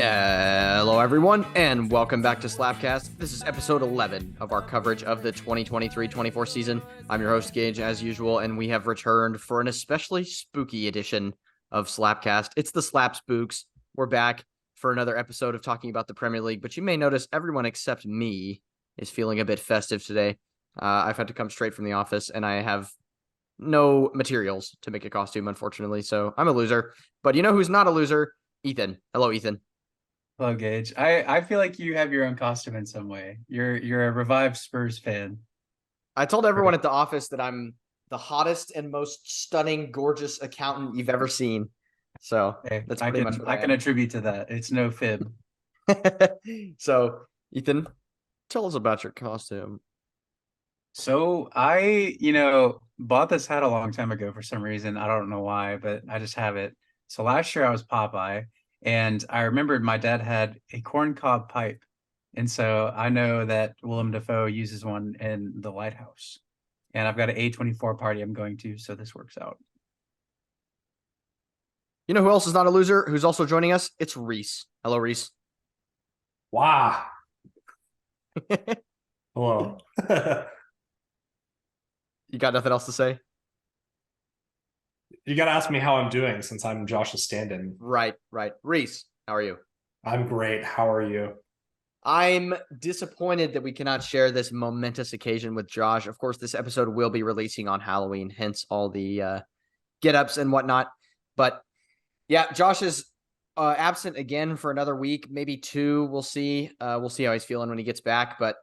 Hello, everyone, and welcome back to SLAPcast. This is episode 11 of our coverage of the 2023-24 season. I'm your host, Gage, as usual, and we have returned for an especially spooky edition of SLAPcast. It's the Slap Spooks. We're back for another episode of talking about the Premier League, but you may notice everyone except me is feeling a bit festive today. I've had to come straight from the office, and I have no materials to make a costume, unfortunately, so I'm a loser. But you know who's not a loser? Ethan. Hello, Ethan. Hello, Gage. I feel like you have your own costume in some way. You're a revived Spurs fan. I told everyone at the office that I'm the hottest and most stunning, gorgeous accountant you've ever seen. So Hey, that's I pretty much can what I I can am. attribute to that. It's no fib. So, Ethan, tell us about your costume. So I, bought this hat a long time ago for some reason. I don't know why, but I just have it. So last year I was Popeye, and I remembered my dad had a corncob pipe. And so I know that Willem Dafoe uses one in the lighthouse. And I've got an A24 party I'm going to, so this works out. You know who else is not a loser? Who's also joining us? It's Reese. Hello, Reese. Wow. Hello. You got nothing else to say? You got to ask me how I'm doing since I'm Josh's stand-in. Right. Reese, how are you? I'm great. How are you? I'm disappointed that we cannot share this momentous occasion with Josh. Of course, this episode will be releasing on Halloween, hence all the get-ups and whatnot. But yeah, Josh is absent again for another week, maybe two. We'll see. We'll see how he's feeling when he gets back. But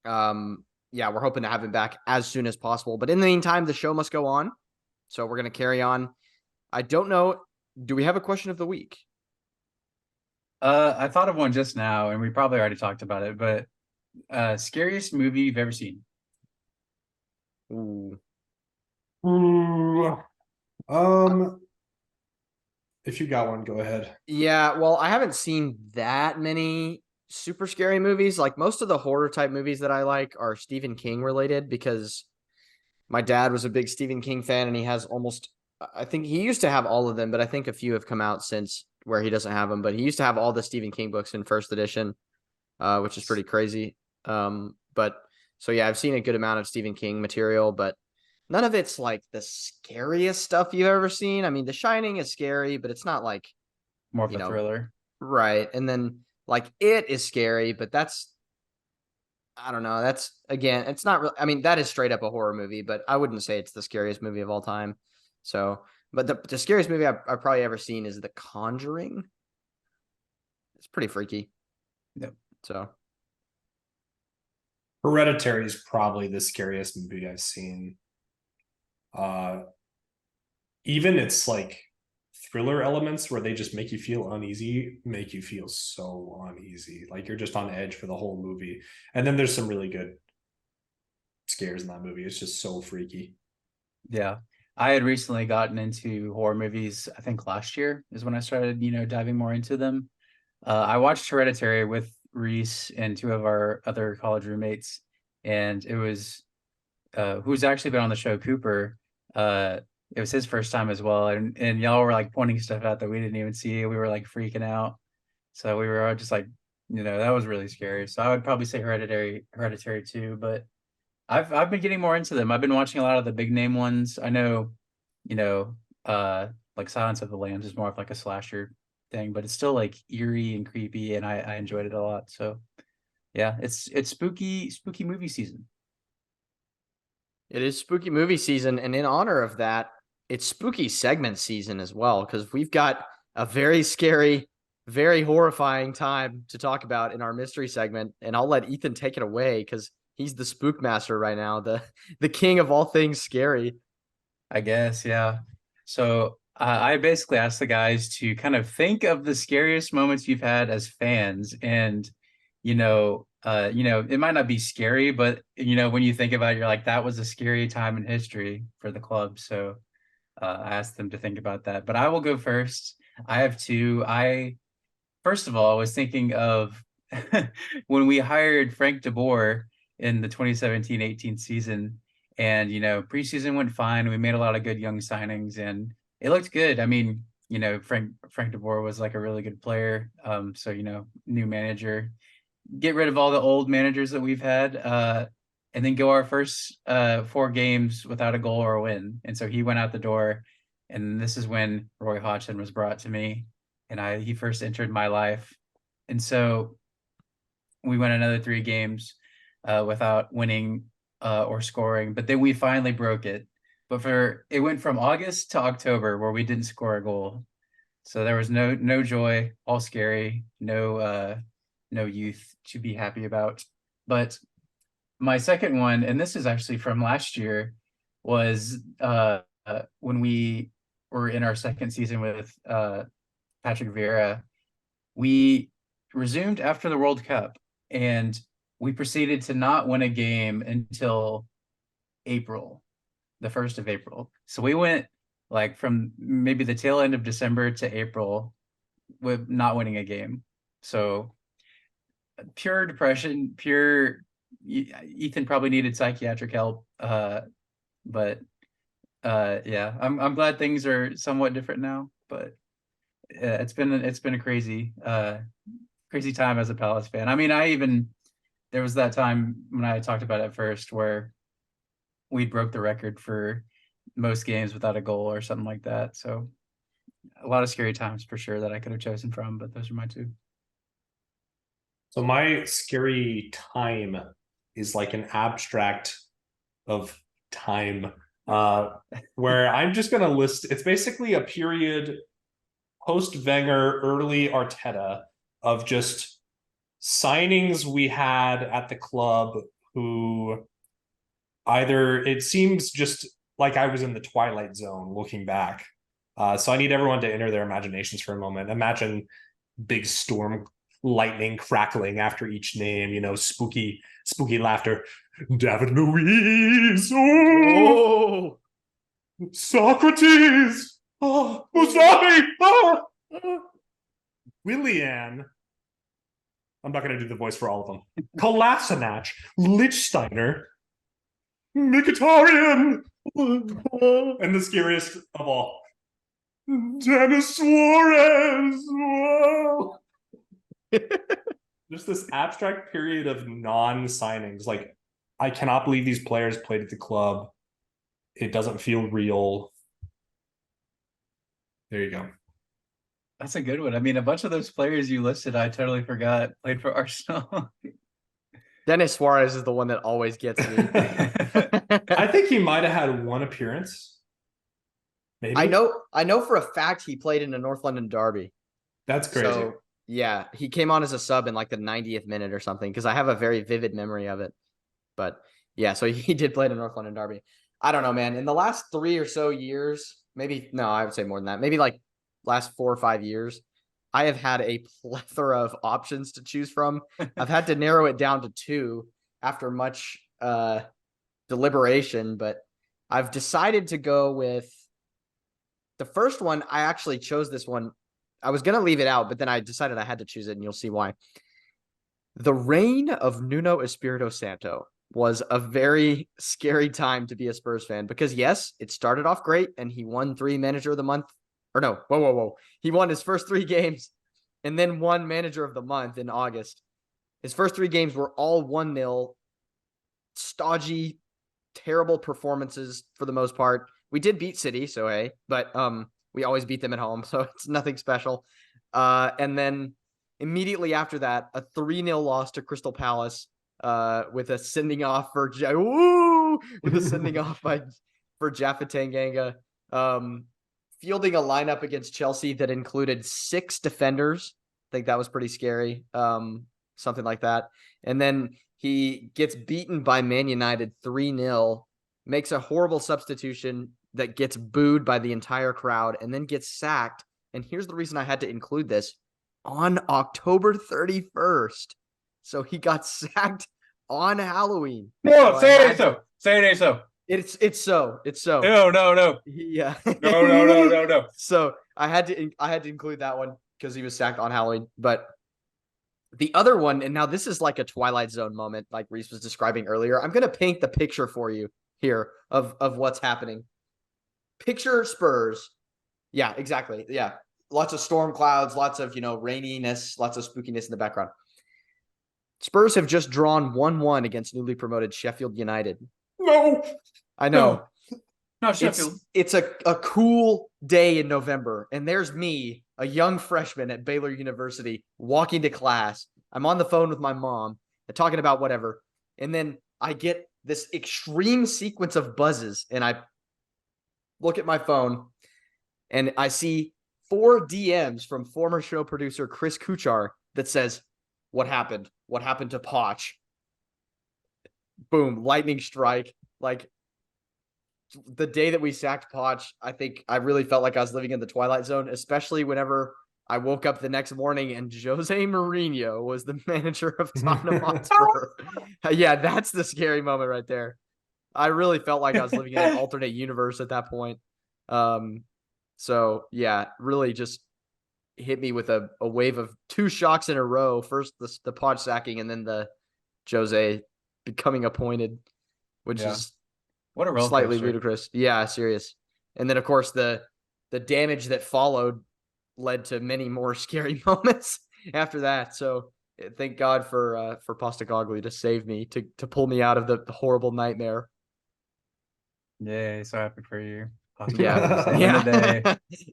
yeah, we're hoping to have him back as soon as possible. But in the meantime, the show must go on. So we're going to carry on. I don't know. Do we have a question of the week? I thought of one just now, and we probably already talked about it, but scariest movie you've ever seen? Ooh. Ooh. If you got one, go ahead. Yeah, well, I haven't seen that many super scary movies. Like most of the horror type movies that I like are Stephen King related because my dad was a big Stephen King fan and he has I think he used to have all of them, but I think a few have come out since where he doesn't have them. But he used to have all the Stephen King books in first edition, which is pretty crazy. But so yeah, I've seen a good amount of Stephen King material, but none of it's like the scariest stuff you've ever seen. I mean, The Shining is scary, but it's not like, More of you a know, thriller. right. And then like It is scary, but I don't know. That's again, it's not really, I mean, that is straight up a horror movie, but I wouldn't say it's the scariest movie of all time. So, but the scariest movie I've probably ever seen is The Conjuring. It's pretty freaky. Yep. So, Hereditary is probably the scariest movie I've seen. Even it's like thriller elements where they just make you feel uneasy, make you feel so uneasy. Like you're just on edge for the whole movie. And then there's some really good scares in that movie. It's just so freaky. Yeah. I had recently gotten into horror movies, I think last year is when I started, diving more into them. I watched Hereditary with Reese and two of our other college roommates, and it was who's actually been on the show, Cooper. It was his first time as well, and y'all were like pointing stuff out that we didn't even see. We were like freaking out, so we were all just like, that was really scary. So I would probably say Hereditary too, but I've been getting more into them. I've been watching a lot of the big name ones. I know, you know, like Silence of the Lambs is more of like a slasher thing, but it's still like eerie and creepy, and I enjoyed it a lot. So yeah, it's spooky movie season. it is spooky movie season, and in honor of that, it's spooky segment season as well because we've got a very scary, very horrifying time to talk about in our mystery segment, and I'll let Ethan take it away because he's the spook master right now, the king of all things scary. I guess, yeah. So I basically asked the guys to kind of think of the scariest moments you've had as fans, and it might not be scary, but when you think about it, you're like, that was a scary time in history for the club. So I asked them to think about that. But I will go first. I have two. First of all, I was thinking of when we hired Frank DeBoer in the 2017-18 season, and preseason went fine. We made a lot of good young signings, and it looked good. I mean, Frank DeBoer was like a really good player. So new manager, get rid of all the old managers that we've had, and then go our first 4 games without a goal or a win. And so he went out the door, and this is when Roy Hodgson was brought to me, and he first entered my life. And so we went another 3 games without winning or scoring, but then we finally broke it. But it went from August to October where we didn't score a goal. So there was no joy, all scary, no youth to be happy about. But my second one, and this is actually from last year, was when we were in our second season with Patrick Vieira. We resumed after the World Cup, and we proceeded to not win a game until April, the 1st of April. So we went like from maybe the tail end of December to April with not winning a game. So pure depression, Ethan probably needed psychiatric help. But yeah, I'm glad things are somewhat different now, but it's been a crazy time as a Palace fan. I mean, there was that time when I talked about it first where we broke the record for most games without a goal or something like that. So a lot of scary times for sure that I could have chosen from, but those are my 2. So my scary time is like an abstract of time, where I'm just going to list. It's basically a period post Wenger, early Arteta of just signings we had at the club who either, it seems just like I was in the Twilight Zone looking back. So I need everyone to enter their imaginations for a moment. Imagine big storm, lightning crackling after each name, spooky laughter. David Luiz. Oh! Socrates. Oh, Mustafi. Oh! Willian. I'm not going to do the voice for all of them. Kolasinac. Lichtsteiner. Mkhitaryan. And the scariest of all, Dennis Suarez. Whoa. Just this abstract period of non-signings. Like, I cannot believe these players played at the club. It doesn't feel real. There you go. That's a good one. I mean, a bunch of those players you listed, I totally forgot played for Arsenal. Dennis Suarez is the one that always gets me. I think he might have had 1 appearance. Maybe. I know for a fact he played in a North London derby. That's crazy. So yeah, he came on as a sub in like the 90th minute or something, because I have a very vivid memory of it. But yeah, so he did play in a North London derby. I don't know, man. In the last 3 or so years, I would say more than that. Maybe like last 4 or 5 years, I have had a plethora of options to choose from. I've had to narrow it down to 2 after much deliberation, but I've decided to go with the first one. I actually chose this one. I was going to leave it out, but then I decided I had to choose it, and you'll see why. The reign of Nuno Espirito Santo was a very scary time to be a Spurs fan, because yes, it started off great and he won 3 manager of the month. Or no, whoa. He won his first 3 games and then won manager of the month in August. His first 3 games were all 1-0, stodgy, terrible performances for the most part. We did beat City, so hey, but we always beat them at home, so it's nothing special. And then immediately after that, a 3-0 loss to Crystal Palace, with a sending off for Jaffa Tanganga. Fielding a lineup against Chelsea that included 6 defenders. I think that was pretty scary. Something like that. And then he gets beaten by Man United 3-0, makes a horrible substitution that gets booed by the entire crowd, and then gets sacked. And here's the reason I had to include this: on October 31st. So he got sacked on Halloween. No, say it ain't so. Say it ain't so. It's so. No. Yeah. No. So I had to include that one because he was sacked on Halloween. But the other one, and now this is like a Twilight Zone moment, like Reese was describing earlier. I'm gonna paint the picture for you here of what's happening. Picture Spurs. Yeah, exactly. Yeah. Lots of storm clouds, lots of, raininess, lots of spookiness in the background. Spurs have just drawn 1-1 against newly promoted Sheffield United. No, I know. No, Sheffield. It's a cool day in November, and there's me, a young freshman at Baylor University, walking to class. I'm on the phone with my mom, talking about whatever, and then I get this extreme sequence of buzzes, and I look at my phone, and I see 4 DMs from former show producer Chris Kuchar that says, "What happened? What happened to Poch?" Boom, lightning strike. Like, the day that we sacked Poch, I think I really felt like I was living in the Twilight Zone, especially whenever I woke up the next morning and Jose Mourinho was the manager of Tottenham Hotspur. Yeah, that's the scary moment right there. I really felt like I was living in an alternate universe at that point. So yeah, really just hit me with a wave of 2 shocks in a row. First the Poch sacking, and then the Jose becoming appointed, which is what a roller slightly coaster. ludicrous. Yeah, serious. And then of course the damage that followed led to many more scary moments after that. So thank God for Postecoglou to save me, to pull me out of the horrible nightmare. Yay, so happy for you. Yeah. Saving the day.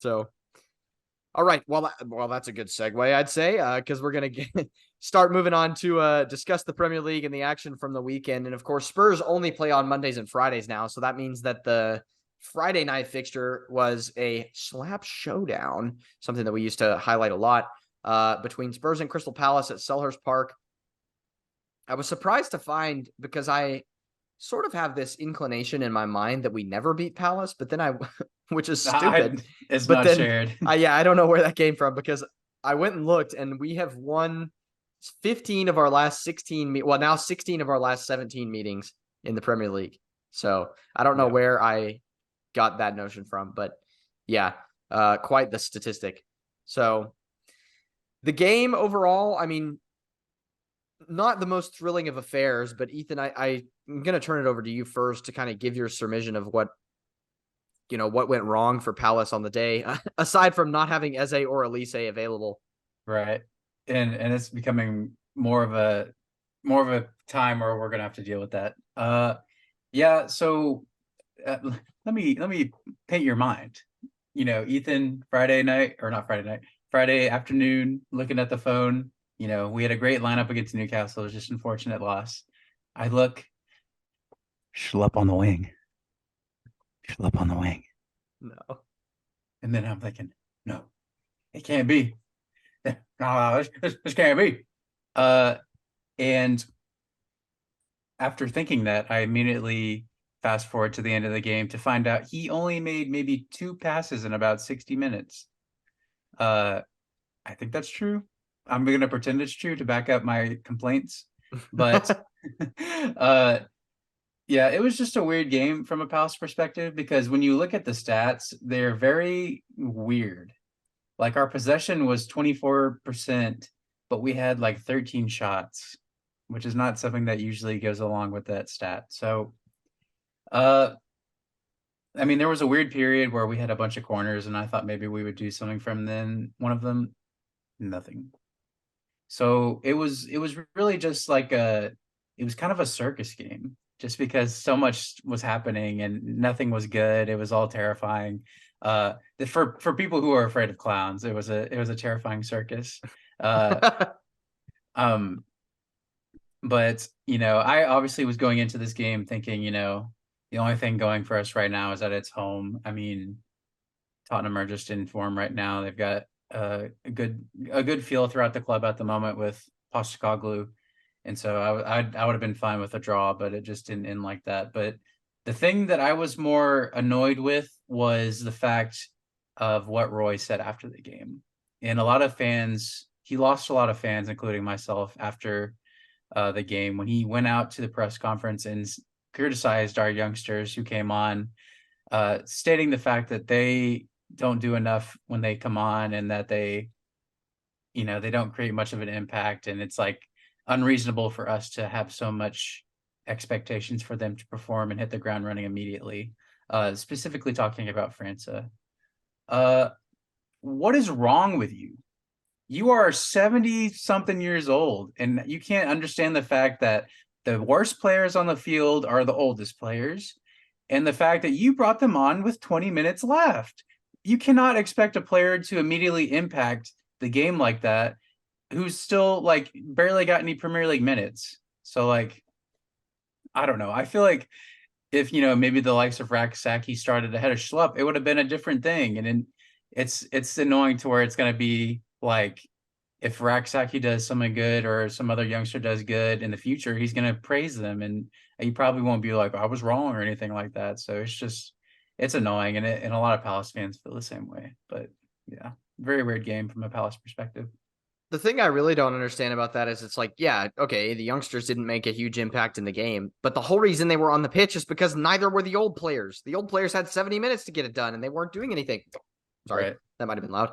So, all right. Well, that's a good segue, I'd say, because we're gonna start moving on to discuss the Premier League and the action from the weekend. And of course, Spurs only play on Mondays and Fridays now, so that means that the Friday night fixture was a slap showdown, something that we used to highlight a lot, between Spurs and Crystal Palace at Selhurst Park. I was surprised to find, because I sort of have this inclination in my mind that we never beat Palace, but then which is stupid. It's but not then, shared. I don't know where that came from, because I went and looked, and we have won 15 of our last 16, now 16 of our last 17 meetings in the Premier League. So I don't know where I got that notion from, but yeah, quite the statistic. So the game overall, I mean, not the most thrilling of affairs, but Ethan, I'm going to turn it over to you first to kind of give your submission of what went wrong for Palace on the day, aside from not having Eze or Elise available. Right. And it's becoming more of a time where we're going to have to deal with that. Yeah. So let me paint your mind. Ethan, Friday afternoon, looking at the phone. We had a great lineup against Newcastle. It was just an unfortunate loss. I look, Schlupp on the wing. No. And then I'm thinking, no, it can't be. No, this can't be. And after thinking that, I immediately fast forward to the end of the game to find out he only made maybe 2 passes in about 60 minutes. I think that's true. I'm going to pretend it's true to back up my complaints. But yeah, it was just a weird game from a Palace perspective, because when you look at the stats, they're very weird. Like, our possession was 24%, but we had like 13 shots, which is not something that usually goes along with that stat. So, I mean, there was a weird period where we had a bunch of corners, and I thought maybe we would do something from then. One of them, nothing. So it was really just like it was kind of a circus game, just because so much was happening and nothing was good. It was all terrifying. For people who are afraid of clowns, it was a terrifying circus. But I obviously was going into this game thinking, the only thing going for us right now is that it's home. I mean, Tottenham are just in form right now. They've got a good feel throughout the club at the moment with Postecoglou, and so I would have been fine with a draw, but it just didn't end like that. But the thing that I was more annoyed with was the fact of what Roy said after the game, and he lost a lot of fans, including myself, after the game, when he went out to the press conference and criticized our youngsters who came on, stating the fact that they don't do enough when they come on, and that they don't create much of an impact, and it's like unreasonable for us to have so much expectations for them to perform and hit the ground running immediately. specifically talking about França. What is wrong with you? You are 70 something years old, and you can't understand the fact that the worst players on the field are the oldest players, and the fact that you brought them on with 20 minutes left. You cannot expect a player to immediately impact the game like that who's still like barely got any Premier League minutes. So like, I don't know. I feel like if maybe the likes of Raksaki started ahead of Schlupp, it would have been a different thing. And then it's annoying to where it's going to be like, if Raksaki does something good or some other youngster does good in the future, he's going to praise them, and he probably won't be like, I was wrong or anything like that. So it's annoying, and a lot of Palace fans feel the same way. But yeah, very weird game from a Palace perspective. The thing I really don't understand about that is it's like, yeah, okay, the youngsters didn't make a huge impact in the game, but the whole reason they were on the pitch is because neither were the old players. The old players had 70 minutes to get it done, and they weren't doing anything. Sorry, Right. that might have been loud.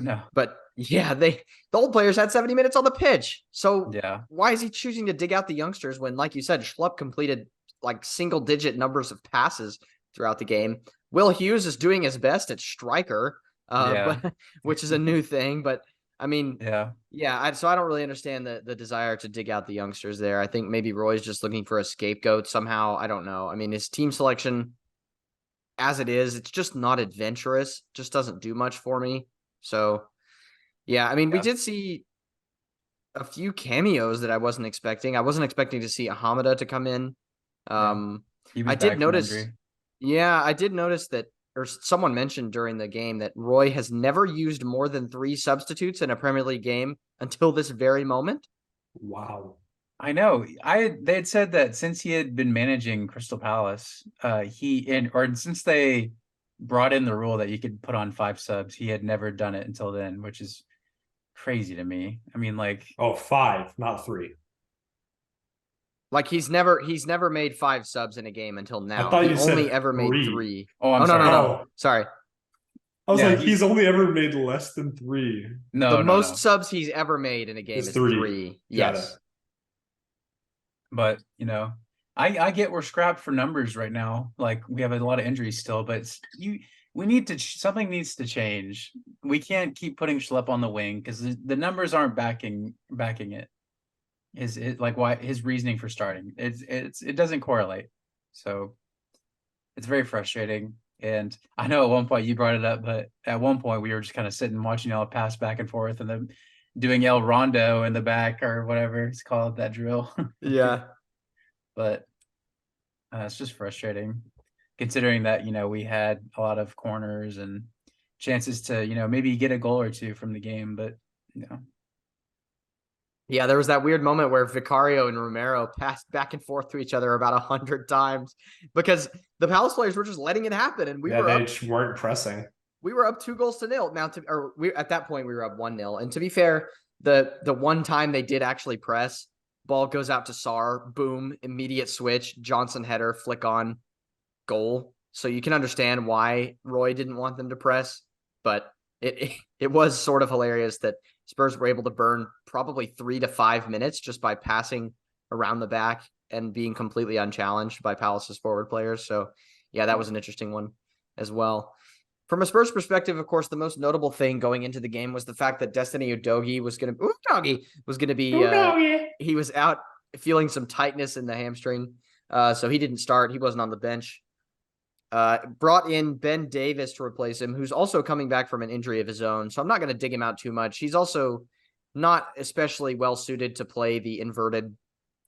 No. But yeah, the old players had 70 minutes on the pitch. So Yeah. why is he choosing to dig out the youngsters when, like you said, Schlupp completed like single-digit numbers of passes throughout the game? Will Hughes is doing his best at striker, but which is a new thing. But I mean, so I don't really understand the desire to dig out the youngsters there. I think maybe Roy's just looking for a scapegoat somehow. I don't know. I mean, his team selection, as it is, it's just not adventurous. Just doesn't do much for me. So, yeah, I mean, we did see a few cameos that I wasn't expecting. I wasn't expecting to see Hamada to come in. I did notice. Yeah, I did notice that, or someone mentioned during the game that Roy has never used more than 3 substitutes in a Premier League game until this very moment. Wow. I know. They had said that since he had been managing Crystal Palace, since they brought in the rule that you could put on 5 subs, he had never done it until then, which is crazy to me. I mean, like, 5, not 3. Like he's never made 5 subs in a game until now. I thought he only ever made 3. Oh, I'm sorry. No. Sorry. I was like, he's only ever made less than 3. No, the most subs he's ever made in a game is 3. Yes. But I get we're scrapped for numbers right now. Like, we have a lot of injuries still, but something needs to change. We can't keep putting Schlepp on the wing because the numbers aren't backing it. Why his reasoning for starting it doesn't correlate. So it's very frustrating. And I know at one point you brought it up, but at one point we were just kind of sitting watching y'all pass back and forth and then doing El Rondo in the back or whatever it's called, that drill. Yeah. But it's just frustrating considering that, we had a lot of corners and chances to, maybe get a goal or two from the game, but Yeah, there was that weird moment where Vicario and Romero passed back and forth to each other about 100 times because the Palace players were just letting it happen, and they weren't pressing. We were up 2-0. Now, at that point we were up 1-0. And to be fair, the one time they did actually press, ball goes out to Sarr, boom, immediate switch, Johnson header, flick on, goal. So you can understand why Roy didn't want them to press, but it was sort of hilarious that Spurs were able to burn probably 3 to 5 minutes just by passing around the back and being completely unchallenged by Palace's forward players. So, yeah, that was an interesting one as well. From a Spurs perspective, of course, the most notable thing going into the game was the fact that Destiny Udogie was going to be he was out feeling some tightness in the hamstring. So he didn't start. He wasn't on the bench. Brought in Ben Davis to replace him, who's also coming back from an injury of his own. So I'm not going to dig him out too much. He's also not especially well suited to play the inverted,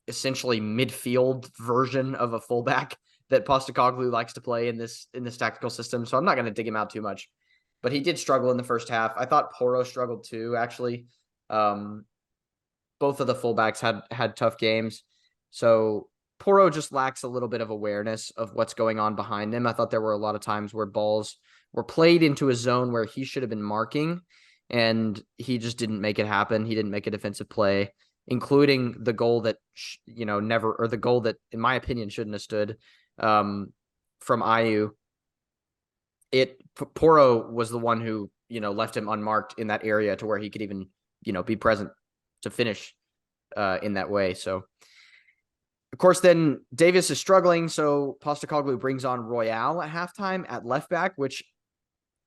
essentially midfield version of a fullback that Postecoglou likes to play in this tactical system. So I'm not going to dig him out too much, but he did struggle in the first half. I thought Porro struggled too, actually. Both of the fullbacks had tough games. So Porro just lacks a little bit of awareness of what's going on behind him. I thought there were a lot of times where balls were played into a zone where he should have been marking, and he just didn't make it happen. He didn't make a defensive play, including the goal that, the goal that, in my opinion, shouldn't have stood from Ayew. Porro was the one who, left him unmarked in that area to where he could even, be present to finish in that way. So Of course, then Davis is struggling, so Postecoglou brings on Royale at halftime at left back, which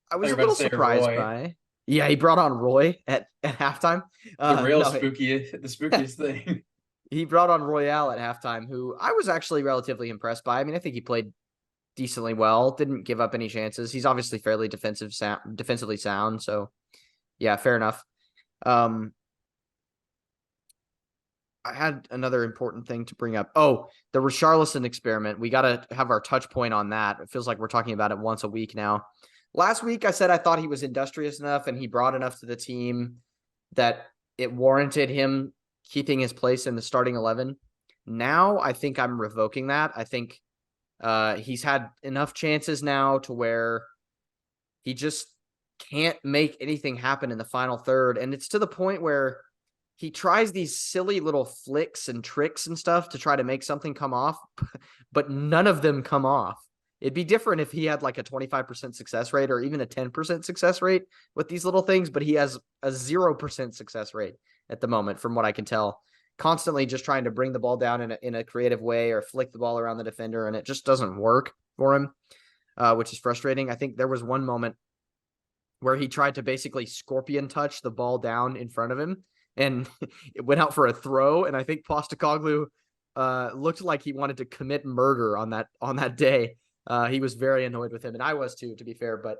I was You're a about to little say surprised Roy, by. Yeah, he brought on Roy at halftime. the real No, the spookiest thing. he brought on Royale at halftime, who I was actually relatively impressed by. I mean, I think he played decently well, didn't give up any chances. He's obviously fairly defensively sound, so yeah, fair enough. Um, I had another important thing to bring up. Oh, the Richarlison experiment. We got to have our touch point on that. It feels like we're talking about it once a week now. Last week, I said I thought he was industrious enough and he brought enough to the team that it warranted him keeping his place in the starting 11. Now, I think I'm revoking that. I think he's had enough chances now to where he just can't make anything happen in the final third. And it's to the point where he tries these silly little flicks and tricks and stuff to try to make something come off, but none of them come off. It'd be different if he had like a 25% success rate or even a 10% success rate with these little things, but he has a 0% success rate at the moment, from what I can tell. Constantly just trying to bring the ball down in a creative way or flick the ball around the defender, and it just doesn't work for him, which is frustrating. I think there was one moment where he tried to basically scorpion touch the ball down in front of him, and it went out for a throw. And I think Postecoglou looked like he wanted to commit murder on that day. He was very annoyed with him, and I was too, to be fair. But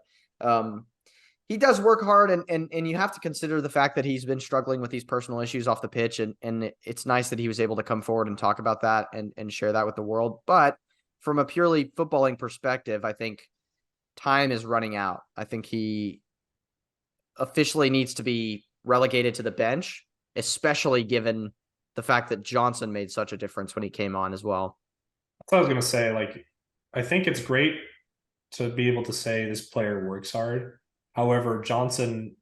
he does work hard, and you have to consider the fact that he's been struggling with these personal issues off the pitch, and it's nice that he was able to come forward and talk about that and share that with the world. But from a purely footballing perspective, I think time is running out. I think he officially needs to be relegated to the bench, especially given the fact that Johnson made such a difference when he came on as well. That's what I was gonna say. Like, I think it's great to be able to say this player works hard. However, Johnson,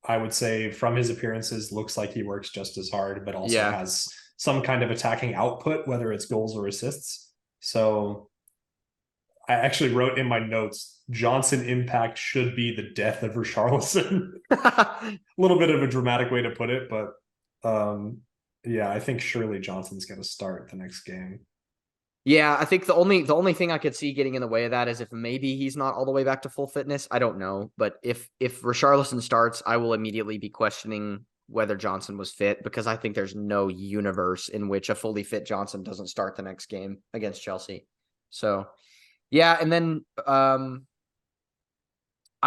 I would say from his appearances, looks like he works just as hard, but also Yeah. has some kind of attacking output, whether it's goals or assists. So I actually wrote in my notes, Johnson impact should be the death of Richarlison. A little bit of a dramatic way to put it, but yeah, I think surely Johnson's going to start the next game. Yeah, I think the only thing I could see getting in the way of that is if maybe he's not all the way back to full fitness. I don't know, but if Richarlison starts, I will immediately be questioning whether Johnson was fit, because I think there's no universe in which a fully fit Johnson doesn't start the next game against Chelsea. So, yeah, and then I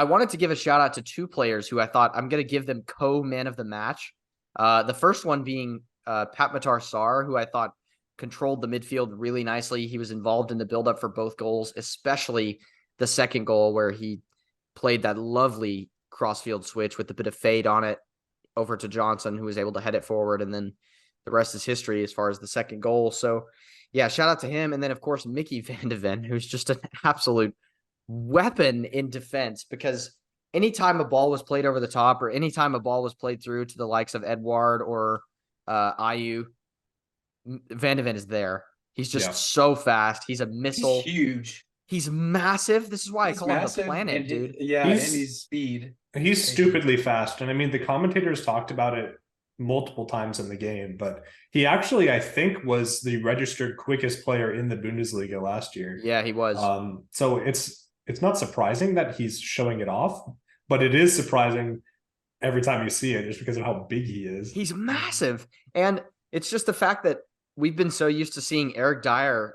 wanted to give a shout out to two players who I thought I'm going to give them co-man of the match. The first one being Pat Matar Sarr, who I thought controlled the midfield really nicely. He was involved in the buildup for both goals, especially the second goal where he played that lovely crossfield switch with a bit of fade on it over to Johnson, who was able to head it forward. And then the rest is history as far as the second goal. So, yeah, shout out to him. And then, of course, Mickey Van de Ven, who's just an absolute weapon in defense, because anytime a ball was played over the top or anytime a ball was played through to the likes of Edouard or Ayew, Van de Ven is there. He's just so fast. He's a missile. He's huge. He's massive. This is why He's I call him the massive, planet, and dude. Yeah, and he's speed. He's stupidly fast. And I mean, the commentators talked about it multiple times in the game, but he actually, I think, was the registered quickest player in the Bundesliga last year. Yeah, he was. So it's not surprising that he's showing it off, but it is surprising every time you see it just because of how big he is. He's massive. And it's just the fact that we've been so used to seeing Eric Dyer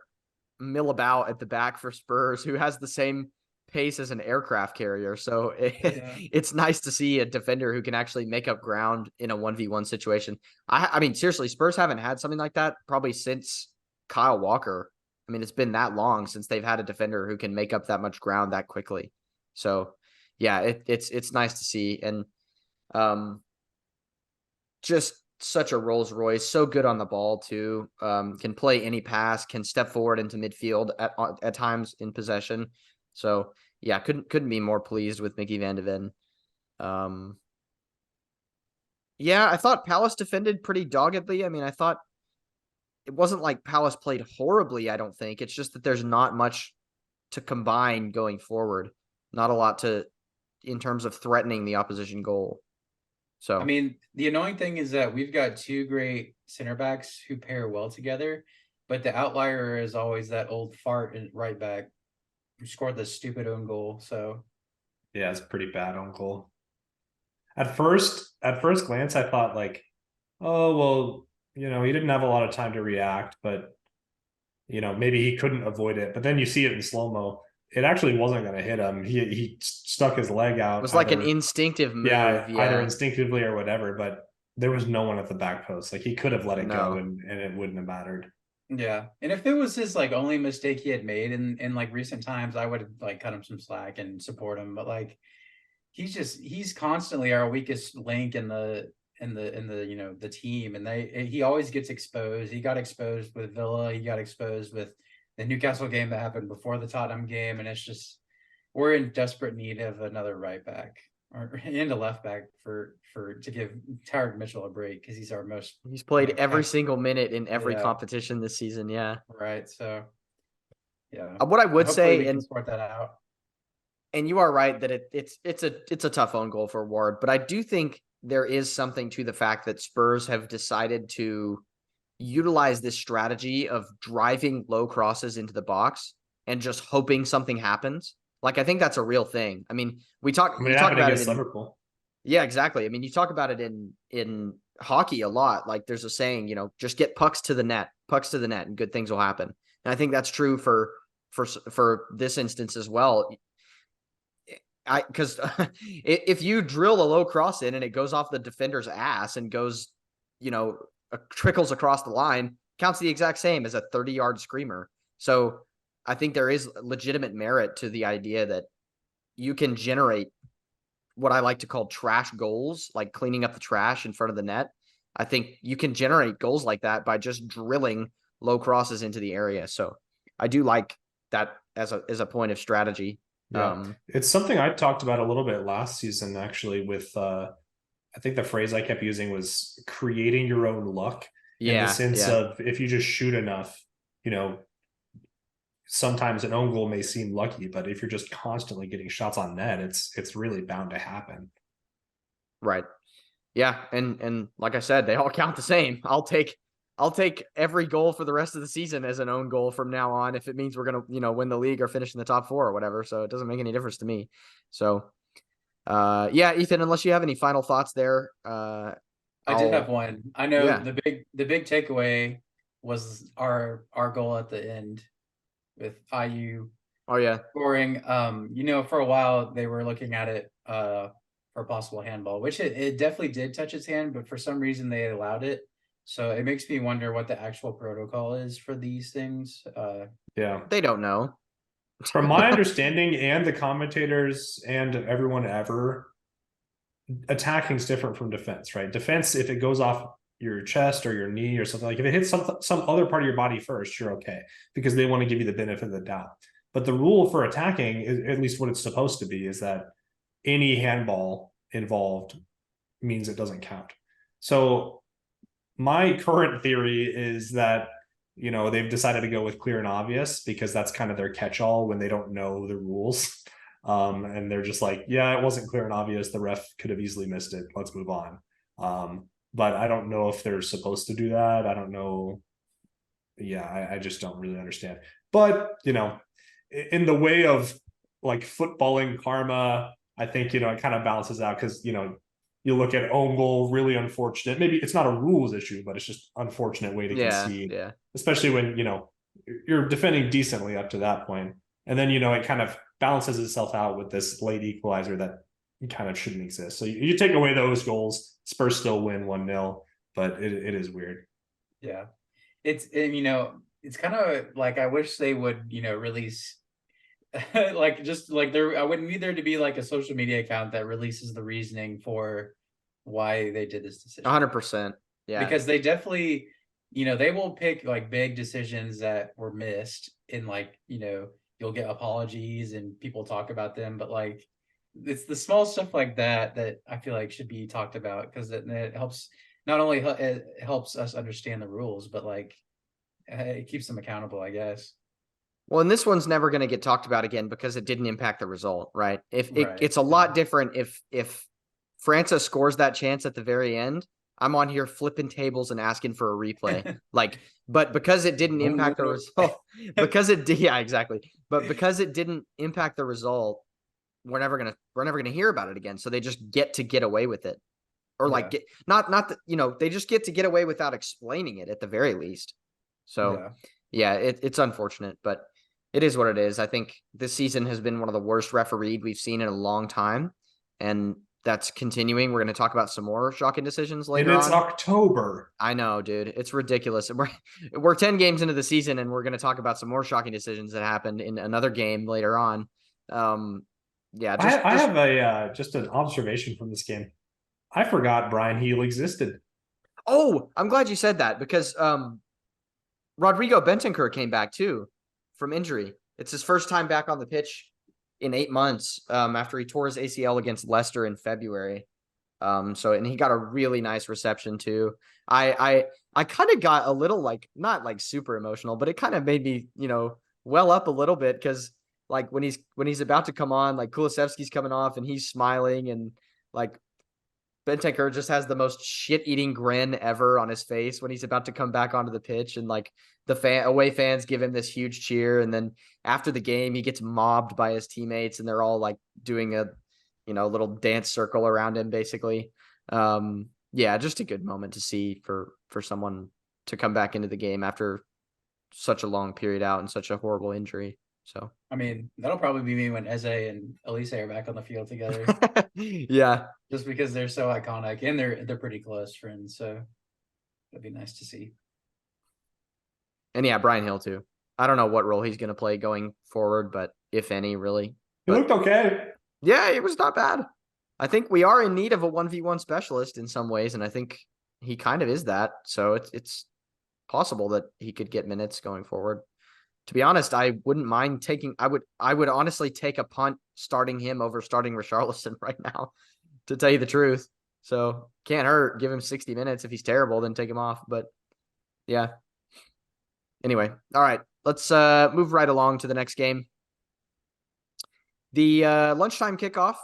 mill about at the back for Spurs, who has the same pace as an aircraft carrier. So it's nice to see a defender who can actually make up ground in a 1v1 situation. I mean, seriously, Spurs haven't had something like that probably since Kyle Walker. I mean, it's been that long since they've had a defender who can make up that much ground that quickly. So, yeah, it's nice to see. And just such a Rolls Royce, so good on the ball too. Can play any pass, can step forward into midfield at times in possession. So yeah, couldn't be more pleased with Mickey Van de Ven. Yeah, I thought Palace defended pretty doggedly. I mean, I thought it wasn't like Palace played horribly, I don't think. It's just that there's not much to combine going forward. Not a lot in terms of threatening the opposition goal. So I mean, the annoying thing is that we've got two great center backs who pair well together, but the outlier is always that old fart and right back who scored the stupid own goal. So Yeah, it's pretty bad on goal. At first glance, I thought like, oh well, he didn't have a lot of time to react, but maybe he couldn't avoid it. But then you see it in slow mo. It actually wasn't going to hit him. He stuck his leg It out. was like an instinctive move. Either instinctively or whatever. But there was no one at the back post. Like he could have let it go, and it wouldn't have mattered. Yeah, and if it was his like only mistake he had made in like recent times, I would have like cut him some slack and support him. But like he's constantly our weakest link in the the team, and he always gets exposed. He got exposed with Villa. He got exposed with the Newcastle game that happened before the Tottenham game, and it's just we're in desperate need of another right back and a left back to give Tyron Mitchell a break because he's played every single minute in every competition this season. Yeah, right. So yeah, what I would say, we can sort that out. And you are right that it's a tough own goal for Ward, but I do think there is something to the fact that Spurs have decided to utilize this strategy of driving low crosses into the box and just hoping something happens. Like, I think that's a real thing. I mean, you talk about it in Liverpool. Yeah, exactly. I mean, you talk about it in hockey a lot. Like, there's a saying, just get pucks to the net, and good things will happen. And I think that's true for this instance as well. Because if you drill a low cross in and it goes off the defender's ass and goes, trickles across the line, counts the exact same as a 30-yard screamer. So I think there is legitimate merit to the idea that you can generate what I like to call trash goals, like cleaning up the trash in front of the net. I think you can generate goals like that by just drilling low crosses into the area. So I do like that as a point of strategy. Yeah, it's something I talked about a little bit last season, actually, with I think the phrase I kept using was creating your own luck. In the sense of if you just shoot enough, sometimes an own goal may seem lucky, but if you're just constantly getting shots on net, it's really bound to happen. Right. Yeah, and like I said, they all count the same. I'll take every goal for the rest of the season as an own goal from now on if it means we're going to, win the league or finish in the top 4 or whatever. So it doesn't make any difference to me. So, Ethan, unless you have any final thoughts there. I did have one. I know the big takeaway was our goal at the end with IU. Oh yeah. Scoring. For a while they were looking at it for possible handball, which it definitely did touch his hand, but for some reason they allowed it. So it makes me wonder what the actual protocol is for these things. They don't know. From my understanding, and the commentators and everyone ever, attacking is different from defense, right? Defense, if it goes off your chest or your knee or something, like if it hits some other part of your body first, you're okay, because they want to give you the benefit of the doubt. But the rule for attacking, is, at least what it's supposed to be, is that any handball involved means it doesn't count. So my current theory is that, they've decided to go with clear and obvious because that's kind of their catch-all when they don't know the rules. And they're just like, yeah, it wasn't clear and obvious. The ref could have easily missed it. Let's move on. But I don't know if they're supposed to do that. I don't know. Yeah, I just don't really understand. But, in the way of like footballing karma, I think, it kind of balances out because, you look at own goal, really unfortunate. Maybe it's not a rules issue, but it's just unfortunate way to concede. Yeah. Especially when, you're defending decently up to that point. And then, it kind of balances itself out with this late equalizer that kind of shouldn't exist. So you take away those goals, Spurs still win 1-0, but it is weird. Yeah. It's kind of like, I wish they would, release like just like I wouldn't need there to be like a social media account that releases the reasoning for why they did this decision. 100%. Yeah. Because they definitely, they will pick like big decisions that were missed in like, you'll get apologies and people talk about them, but like it's the small stuff like that I feel like should be talked about, because it helps, not only it helps us understand the rules, but like it keeps them accountable, I guess. Well, and this one's never going to get talked about again because it didn't impact the result, right? It's a lot different if Francis scores that chance at the very end. I'm on here flipping tables and asking for a replay. Like, but because it didn't impact the result, yeah, exactly. But because it didn't impact the result, we're never gonna hear about it again. So they just get away with it, or like not that they just get away without explaining it at the very least. So yeah, it's unfortunate, but it is what it is. I think this season has been one of the worst refereed we've seen in a long time, and that's continuing. We're going to talk about some more shocking decisions later and it's on. October. I know, dude. It's ridiculous. We're 10 games into the season, and we're going to talk about some more shocking decisions that happened in another game later on. Yeah, I have just an observation from this game. I forgot Brian Heel existed. Oh, I'm glad you said that because Rodrigo Bentancur came back too from injury. It's his first time back on the pitch in 8 months after he tore his ACL against Leicester in February. And he got a really nice reception too. I kind of got a little like not like super emotional, but it kind of made me, well up a little bit because like when he's about to come on, like Kulusevski's coming off and he's smiling and like Bentancur just has the most shit-eating grin ever on his face when he's about to come back onto the pitch, and like the away fans give him this huge cheer, and then after the game he gets mobbed by his teammates, and they're all like doing a little dance circle around him, basically. Yeah, just a good moment to see for someone to come back into the game after such a long period out and such a horrible injury. So I mean, that'll probably be me when Eze and Elise are back on the field together. Yeah, just because they're so iconic and they're pretty close friends, so that'd be nice to see. And yeah, Brian Hill too. I don't know what role he's going to play going forward, but if any, really. He looked okay. Yeah, it was not bad. I think we are in need of a 1v1 specialist in some ways, and I think he kind of is that. So it's possible that he could get minutes going forward. To be honest, I wouldn't mind taking. I would honestly take a punt starting him over starting Richarlison right now, to tell you the truth. So can't hurt. Give him 60 minutes. If he's terrible, then take him off. But yeah. Anyway, all right. Let's move right along to the next game. The lunchtime kickoff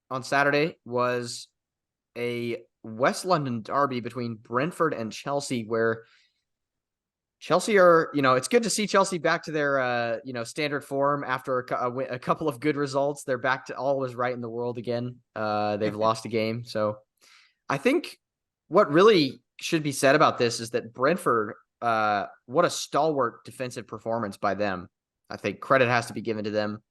on Saturday was a West London derby between Brentford and Chelsea, where Chelsea are, it's good to see Chelsea back to their, standard form after a couple of good results. They're back to all was right in the world again. They've lost a game. So I think what really should be said about this is that Brentford, what a stalwart defensive performance by them. I think credit has to be given to them.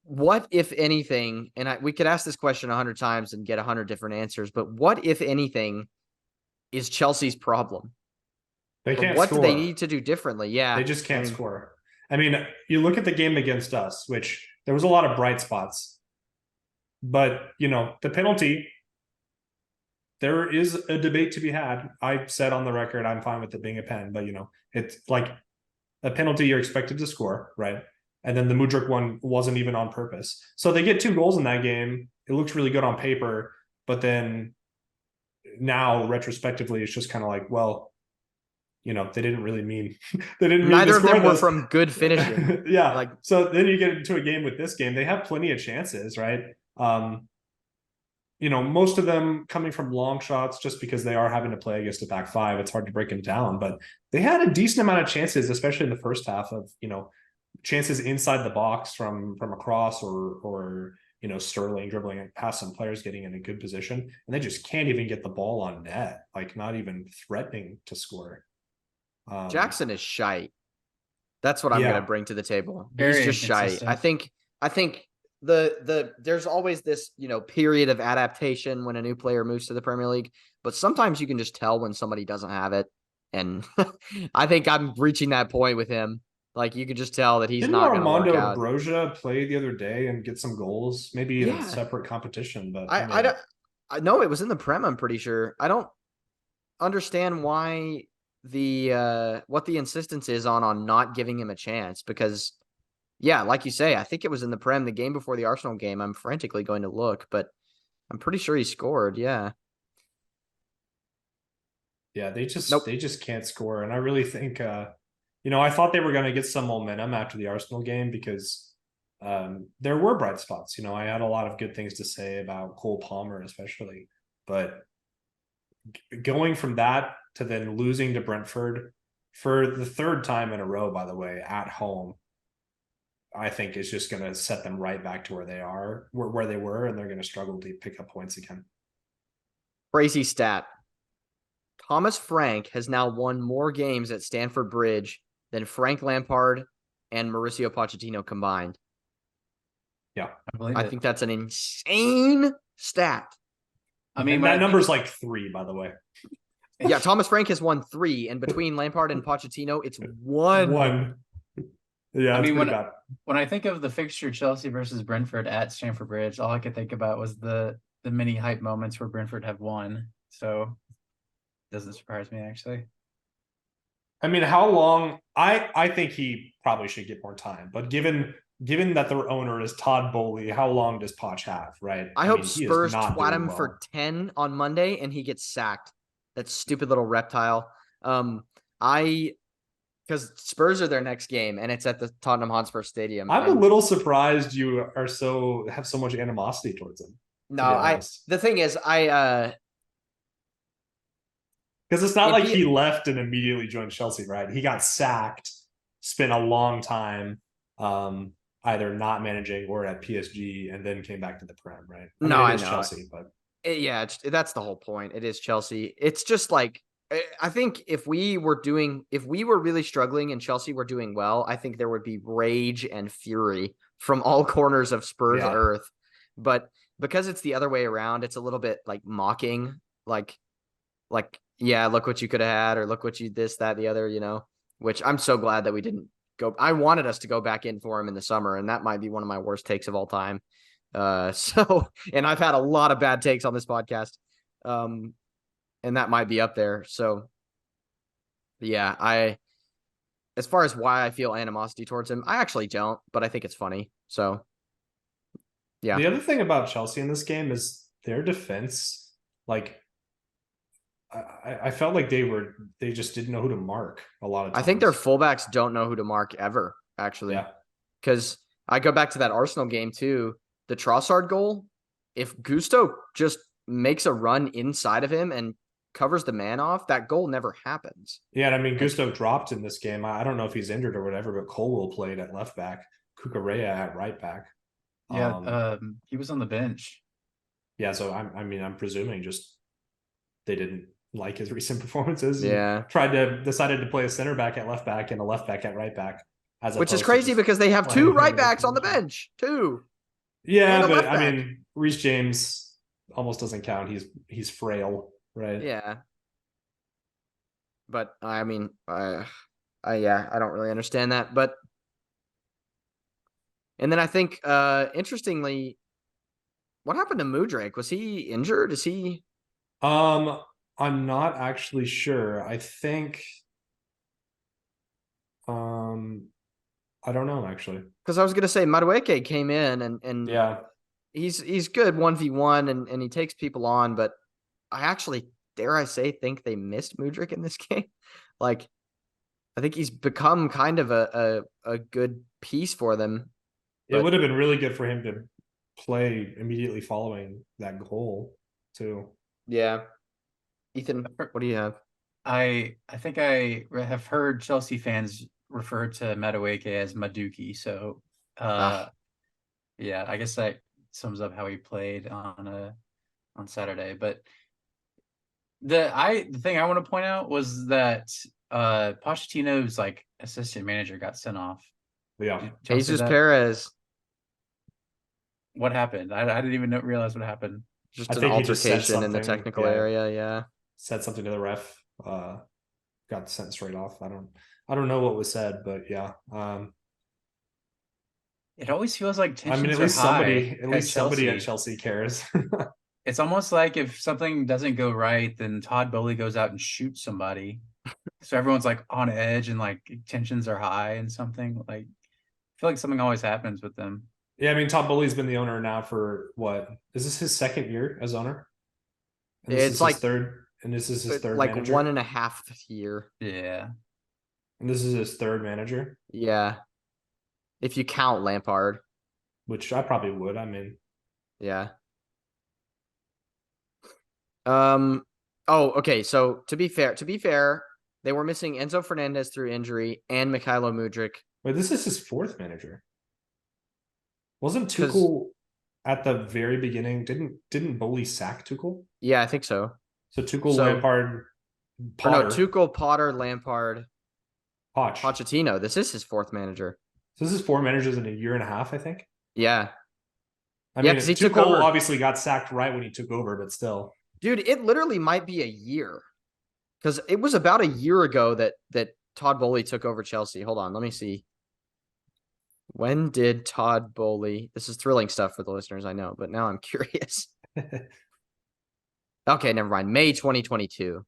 What, if anything, and we could ask this question 100 times and get 100 different answers, but what, if anything, is Chelsea's problem? They can't what score. do they need to do differently? Yeah. They just can't score. I mean, you look at the game against us, which there was a lot of bright spots. But, the penalty, there is a debate to be had. I said on the record, I'm fine with it being a pen, but, it's like a penalty you're expected to score, right? And then the Mudryk one wasn't even on purpose. So they get 2 goals in that game. It looks really good on paper. But then now, retrospectively, it's just kind of like, well, they didn't really mean they didn't mean neither to of them score were from good finishing. Yeah. So then you get into a game with this game. They have plenty of chances, right? Most of them coming from long shots just because they are having to play against a back five. It's hard to break them down. But they had a decent amount of chances, especially in the first half of, chances inside the box from a cross or Sterling dribbling past some players, getting in a good position, and they just can't even get the ball on net, like not even threatening to score. Jackson is shite. That's what I'm going to bring to the table. He's just shite. I think there's always this, period of adaptation when a new player moves to the Premier League, but sometimes you can just tell when somebody doesn't have it. And I think I'm reaching that point with him. Like, you could just tell that he's not going to work out. Armando Broja play the other day and get some goals, maybe in a separate competition, but I know it was in the Prem, I'm pretty sure. I don't understand why what the insistence is on not giving him a chance, because like you say, I think it was in the Prem, the game before the Arsenal game. I'm frantically going to look, but I'm pretty sure he scored. Yeah, they just can't score. And I really think I thought they were going to get some momentum after the Arsenal game because there were bright spots. I had a lot of good things to say about Cole Palmer especially, but going from that to then losing to Brentford for the third time in a row, by the way, at home, I think is just going to set them right back to where they are, where they were, and they're going to struggle to pick up points again. Crazy stat. Thomas Frank has now won more games at Stamford Bridge than Frank Lampard and Mauricio Pochettino combined. Yeah, I think that's an insane stat. I mean, and that number's like 3, by the way. Yeah, Thomas Frank has won 3, and between Lampard and Pochettino, it's 1. Yeah, I mean, bad. When I think of the fixture Chelsea versus Brentford at Stamford Bridge, all I could think about was the many hype moments where Brentford have won. So it doesn't surprise me, actually. I mean, how long? I think he probably should get more time, but given that their owner is Todd Bowley, how long does Poch have? Right? I hope mean, Spurs twat him for 10 on Monday and he gets sacked. That stupid little reptile. Because Spurs are their next game and it's at the Tottenham Hotspur Stadium. I'm a little surprised you have so much animosity towards him. No, the thing is, because it's not like he left and immediately joined Chelsea, right? He got sacked, spent a long time either not managing or at PSG, and then came back to the Prem, right? I know Chelsea, but that's the whole point. It is Chelsea. It's just like, I think if we were really struggling and Chelsea were doing well, I think there would be rage and fury from all corners of Spurs earth. But because it's the other way around, it's a little bit like mocking, like, yeah, look what you could have had, or look what you this, that, the other, which I'm so glad that we didn't go. I wanted us to go back in for him in the summer, and that might be one of my worst takes of all time. And I've had a lot of bad takes on this podcast. And that might be up there. So yeah, as far as why I feel animosity towards him, I actually don't, but I think it's funny. So yeah. The other thing about Chelsea in this game is their defense. Like, I felt like they just didn't know who to mark a lot of times. I think their fullbacks don't know who to mark ever, actually. Yeah. Because I go back to that Arsenal game too. The Trossard goal, if Gusto just makes a run inside of him and covers the man off, that goal never happens. Yeah, and I mean, Gusto dropped in this game. I don't know if he's injured or whatever, but Colwell played at left back, Cucurella at right back. Yeah, he was on the bench. Yeah, so I'm presuming just they didn't like his recent performances. Yeah, decided to play a center back at left back and a left back at right back, which is crazy because they have 2 right backs on the bench too. Yeah, but I mean, Reece James almost doesn't count. He's frail, right? Yeah. But I mean, I don't really understand that. But and then I think interestingly, what happened to Mudryk? Was he injured? Is he? I'm not actually sure. I think I don't know actually. Because I was gonna say Madueke came in and yeah, he's good 1v1 and he takes people on, but I actually, dare I say, think they missed Mudryk in this game. Like, I think he's become kind of a good piece for them. It would have been really good for him to play immediately following that goal too. Yeah. Ethan, what do you have? I think I have heard Chelsea fans refer to Madueke as Maduki. So yeah, I guess that sums up how he played on Saturday. But the thing I want to point out was that Pochettino's like assistant manager got sent off. Yeah, Jesus Perez. What happened? I didn't even realize what happened. Just an altercation in the technical area. Yeah, said something to the ref. Got sent straight off. I don't know what was said, but yeah. It always feels like tensions at least somebody at Chelsea. Chelsea cares. It's almost like if something doesn't go right, then Todd Bowley goes out and shoots somebody. So everyone's like on edge and like tensions are high and something. Like, I feel like something always happens with them. Yeah, I mean, Todd Bowley's been the owner now for what? Is this his second year as owner? It's like third, and this is his third like manager? 1.5 year. Yeah. And this is his third manager? Yeah. If you count Lampard. Which I probably would, I mean. Yeah. Oh, okay. So to be fair, they were missing Enzo Fernandez through injury and Mikhailo Mudryk Wait, this is his fourth manager. Wasn't because Tuchel at the very beginning? Didn't Bowley sack Tuchel? yeah, I think so. So Tuchel, So Lampard, or no, Potter, Tuchel, Potter, Lampard, Poch. Pochettino. This is his fourth manager. So this is 4 managers in a year and a half, I think. Yeah. I Yeah, mean, because he took Tuchel over. obviously got sacked right when he took over, but still. Dude, it literally might be a year. Because it was about a year ago that Todd Bowley took over Chelsea. Hold on, let me see. When did Todd Bowley? This is thrilling stuff for the listeners, I know, but now I'm curious. Okay, never mind. May 2022.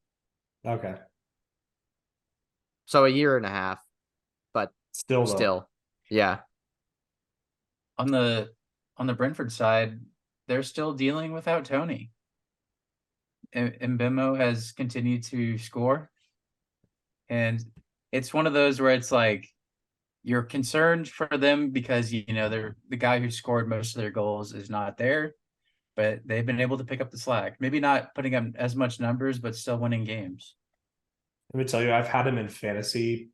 Okay. So a year and a half, but Still though. still, yeah. On the Brentford side, they're still dealing without Tony. Mbemo has continued to score, and it's one of those where it's like you're concerned for them because they're the guy who scored most of their goals is not there, but they've been able to pick up the slack. Maybe not putting up as much numbers, but still winning games. Let me tell you, I've had him in fantasy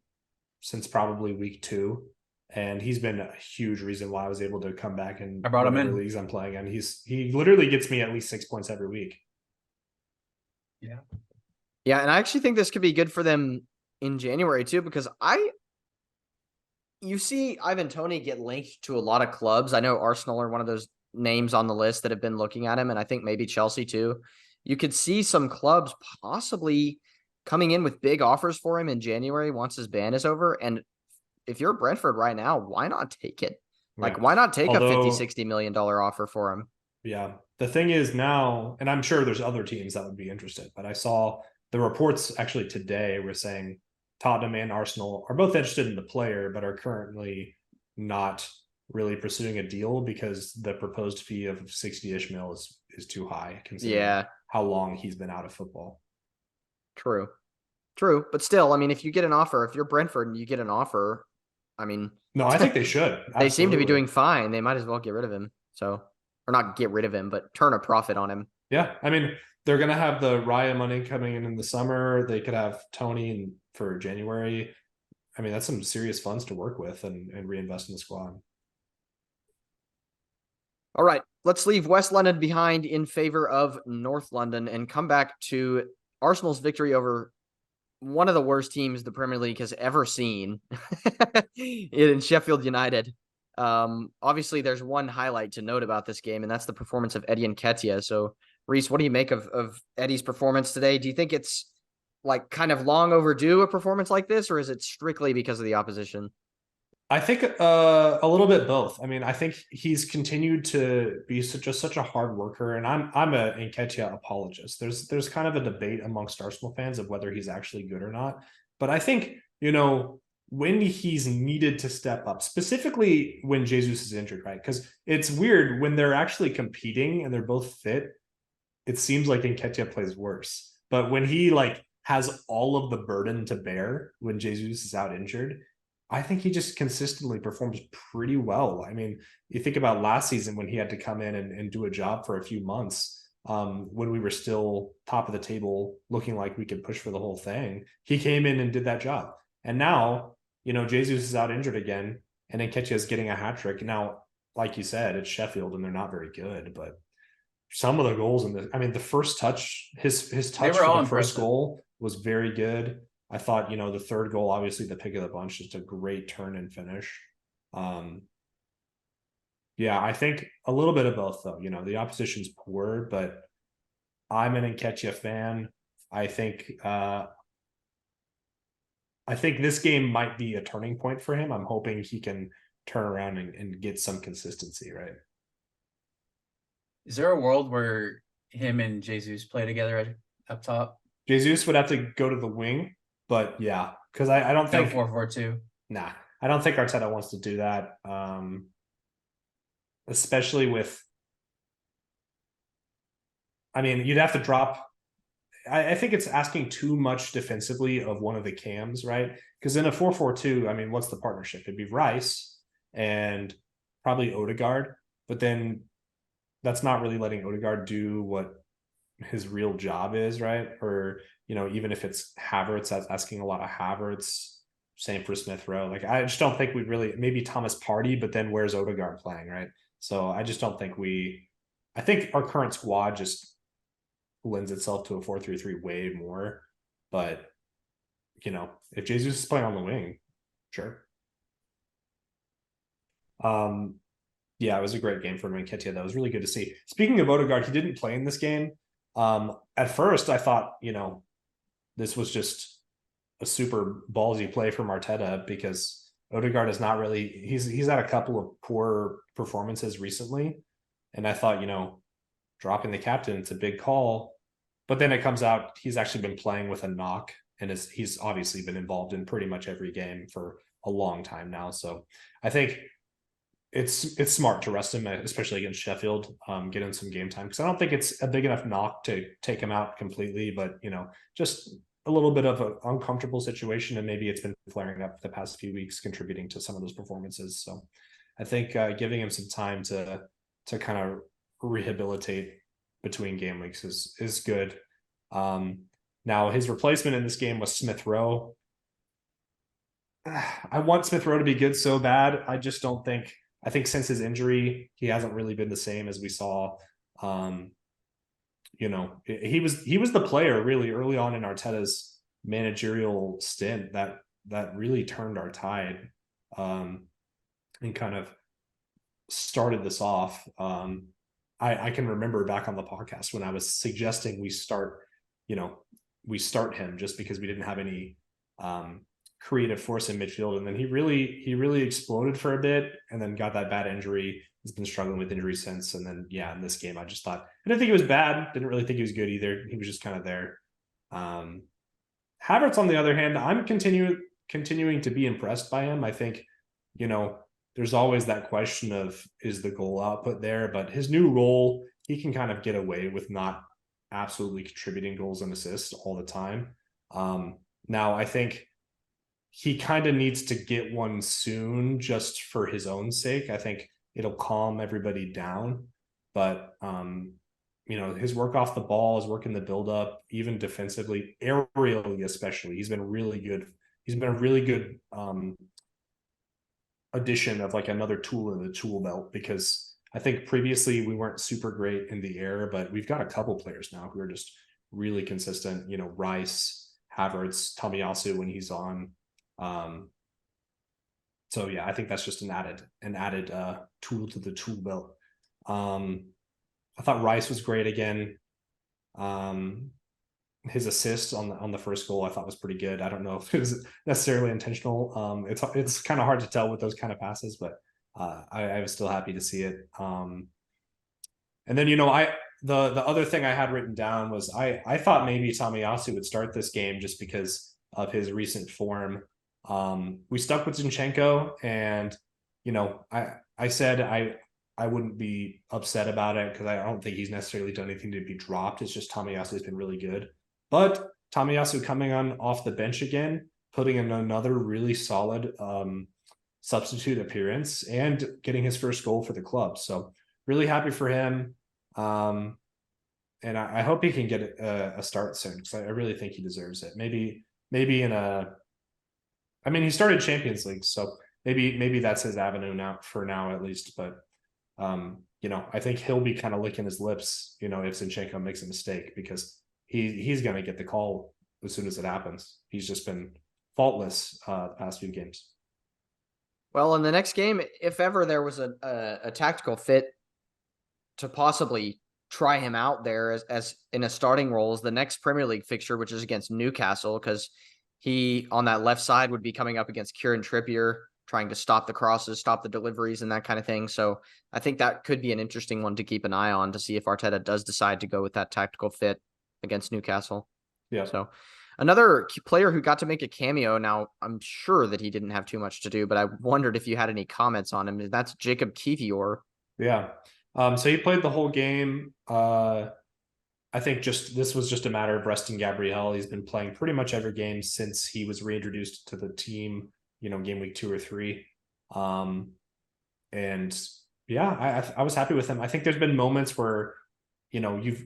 since probably week 2, and he's been a huge reason why I was able to come back and I brought him whatever in. leagues I'm playing in. He literally gets me at least 6 points every week. Yeah. Yeah, and I actually think this could be good for them in January too, because you see Ivan Toney get linked to a lot of clubs. I know Arsenal are one of those names on the list that have been looking at him, and I think maybe Chelsea too. You could see some clubs possibly coming in with big offers for him in January once his ban is over. And if you're Brentford right now, why not take it? Like, Yeah. why not take a Although, $50-60 million offer for him? yeah, the thing is now, and I'm sure there's other teams that would be interested, but I saw the reports actually today were saying Tottenham and Arsenal are both interested in the player, but are currently not really pursuing a deal because the proposed fee of 60-ish mil is too high considering Yeah, how long he's been out of football. true. True. But still, I mean, if you get an offer, if you're Brentford and you get an offer, I mean, No, I think they should. they seem to be Absolutely. doing fine. They might as well get rid of him. So, or not get rid of him, but turn a profit on him. Yeah, I mean, they're gonna have the Raya money coming in the summer. They could have Tony for January. I mean, that's some serious funds to work with and reinvest in the squad. All right, let's leave West London behind in favor of North London and come back to Arsenal's victory over one of the worst teams the Premier League has ever seen in Sheffield United. Obviously, there's one highlight to note about this game, and that's the performance of Eddie Nketiah. So, Reese, what do you make of Eddie's performance today? Do you think it's like kind of long overdue a performance like this, or is it strictly because of the opposition? I think a little bit both. I mean, I think he's continued to be such a hard worker, and I'm a Nketiah apologist. There's kind of a debate amongst Arsenal fans of whether he's actually good or not. But I think when he's needed to step up, specifically when Jesus is injured, right? Because it's weird when they're actually competing and they're both fit. It seems like Nketiah plays worse, but when he has all of the burden to bear when Jesus is out injured, I think he just consistently performs pretty well. I mean, you think about last season when he had to come in and do a job for a few months, when we were still top of the table, looking like we could push for the whole thing. He came in and did that job. And now, Jesus is out injured again, and Nketiah is getting a hat trick. Now, like you said, it's Sheffield and they're not very good, but some of the goals in the first touch, his touch for the first goal was very good. I thought, the third goal, obviously the pick of the bunch, just a great turn and finish. Yeah, I think a little bit of both though. The opposition's poor, but I'm an Nketiah fan. I think this game might be a turning point for him. I'm hoping he can turn around and get some consistency, right? Is there a world where him and Jesus play together up top? Jesus would have to go to the wing, but yeah, because I don't think 4-4-2. Nah, I don't think Arteta wants to do that. Especially with, I mean, you'd have to drop. I think it's asking too much defensively of one of the cams, right? Because in a 4-4-2, I mean, what's the partnership? It'd be Rice and probably Odegaard, but then that's not really letting Odegaard do what his real job is, right? Or, even if it's Havertz, that's asking a lot of Havertz. Same for Smith Rowe. Like, I just don't think we really, maybe Thomas Partey, but then where's Odegaard playing, right? So I just don't think I think our current squad just lends itself to a 4-3-3 way more. But, if Jesus is playing on the wing, sure. Yeah, it was a great game for Nketiah. That was really good to see. Speaking of Odegaard, he didn't play in this game. At first, I thought, this was just a super ballsy play from Arteta, because Odegaard is not really, he's had a couple of poor performances recently. And I thought, dropping the captain, it's a big call. But then it comes out he's actually been playing with a knock, and he's obviously been involved in pretty much every game for a long time now. So I think it's smart to rest him, especially against Sheffield, get in some game time, because I don't think it's a big enough knock to take him out completely, but just a little bit of an uncomfortable situation, and maybe it's been flaring up the past few weeks, contributing to some of those performances. So I think giving him some time to kind of rehabilitate between game weeks is good. Now his replacement in this game was Smith Rowe. I want Smith Rowe to be good so bad. I just don't think. I think since his injury, he hasn't really been the same as we saw. He was the player really early on in Arteta's managerial stint that really turned our tide, and kind of started this off. I can remember back on the podcast when I was suggesting we start him just because we didn't have any creative force in midfield, and then he really exploded for a bit, and then got that bad injury. He's been struggling with injury since, and then in this game I just thought, I didn't think he was bad, didn't really think he was good either. He was just kind of there. Havertz, on the other hand, I'm continuing to be impressed by him. I think there's always that question of, is the goal output there? But his new role, he can kind of get away with not absolutely contributing goals and assists all the time. Now I think he kind of needs to get one soon, just for his own sake. I think it'll calm everybody down. But his work off the ball, his work in the build-up, even defensively, aerially especially, he's been really good. He's been a really good addition of like another tool in the tool belt, because I think previously we weren't super great in the air, but we've got a couple players now who are just really consistent. Rice, Havertz, Tomiyasu when he's on. So yeah, I think that's just an added tool to the tool belt. I thought Rice was great again. His assist on the first goal I thought was pretty good. I don't know if it was necessarily intentional. It's kind of hard to tell with those kind of passes, but I was still happy to see it. And then the other thing I had written down was I thought maybe Tomiyasu would start this game just because of his recent form. We stuck with Zinchenko, and I said I wouldn't be upset about it, because I don't think he's necessarily done anything to be dropped. It's just Tomiyasu has been really good. But Tomiyasu coming on off the bench again, putting in another really solid substitute appearance, and getting his first goal for the club. So really happy for him. And I hope he can get a start soon, because I really think he deserves it. Maybe he started Champions League, so maybe that's his avenue now, for now at least. But I think he'll be kind of licking his lips, if Zinchenko makes a mistake, because he's going to get the call as soon as it happens. He's just been faultless the past few games. Well, in the next game, if ever there was a tactical fit to possibly try him out there as in a starting role, is the next Premier League fixture, which is against Newcastle, because he on that left side would be coming up against Kieran Trippier, trying to stop the crosses, stop the deliveries, and that kind of thing. So I think that could be an interesting one to keep an eye on, to see if Arteta does decide to go with that tactical fit against Newcastle. Yeah. So another player who got to make a cameo, now I'm sure that he didn't have too much to do, but I wondered if you had any comments on him. That's Jacob Kivior. Yeah. So he played the whole game. I think this was just a matter of resting Gabriel. He's been playing pretty much every game since he was reintroduced to the team, game week 2 or 3. And yeah, I was happy with him. I think there's been moments where,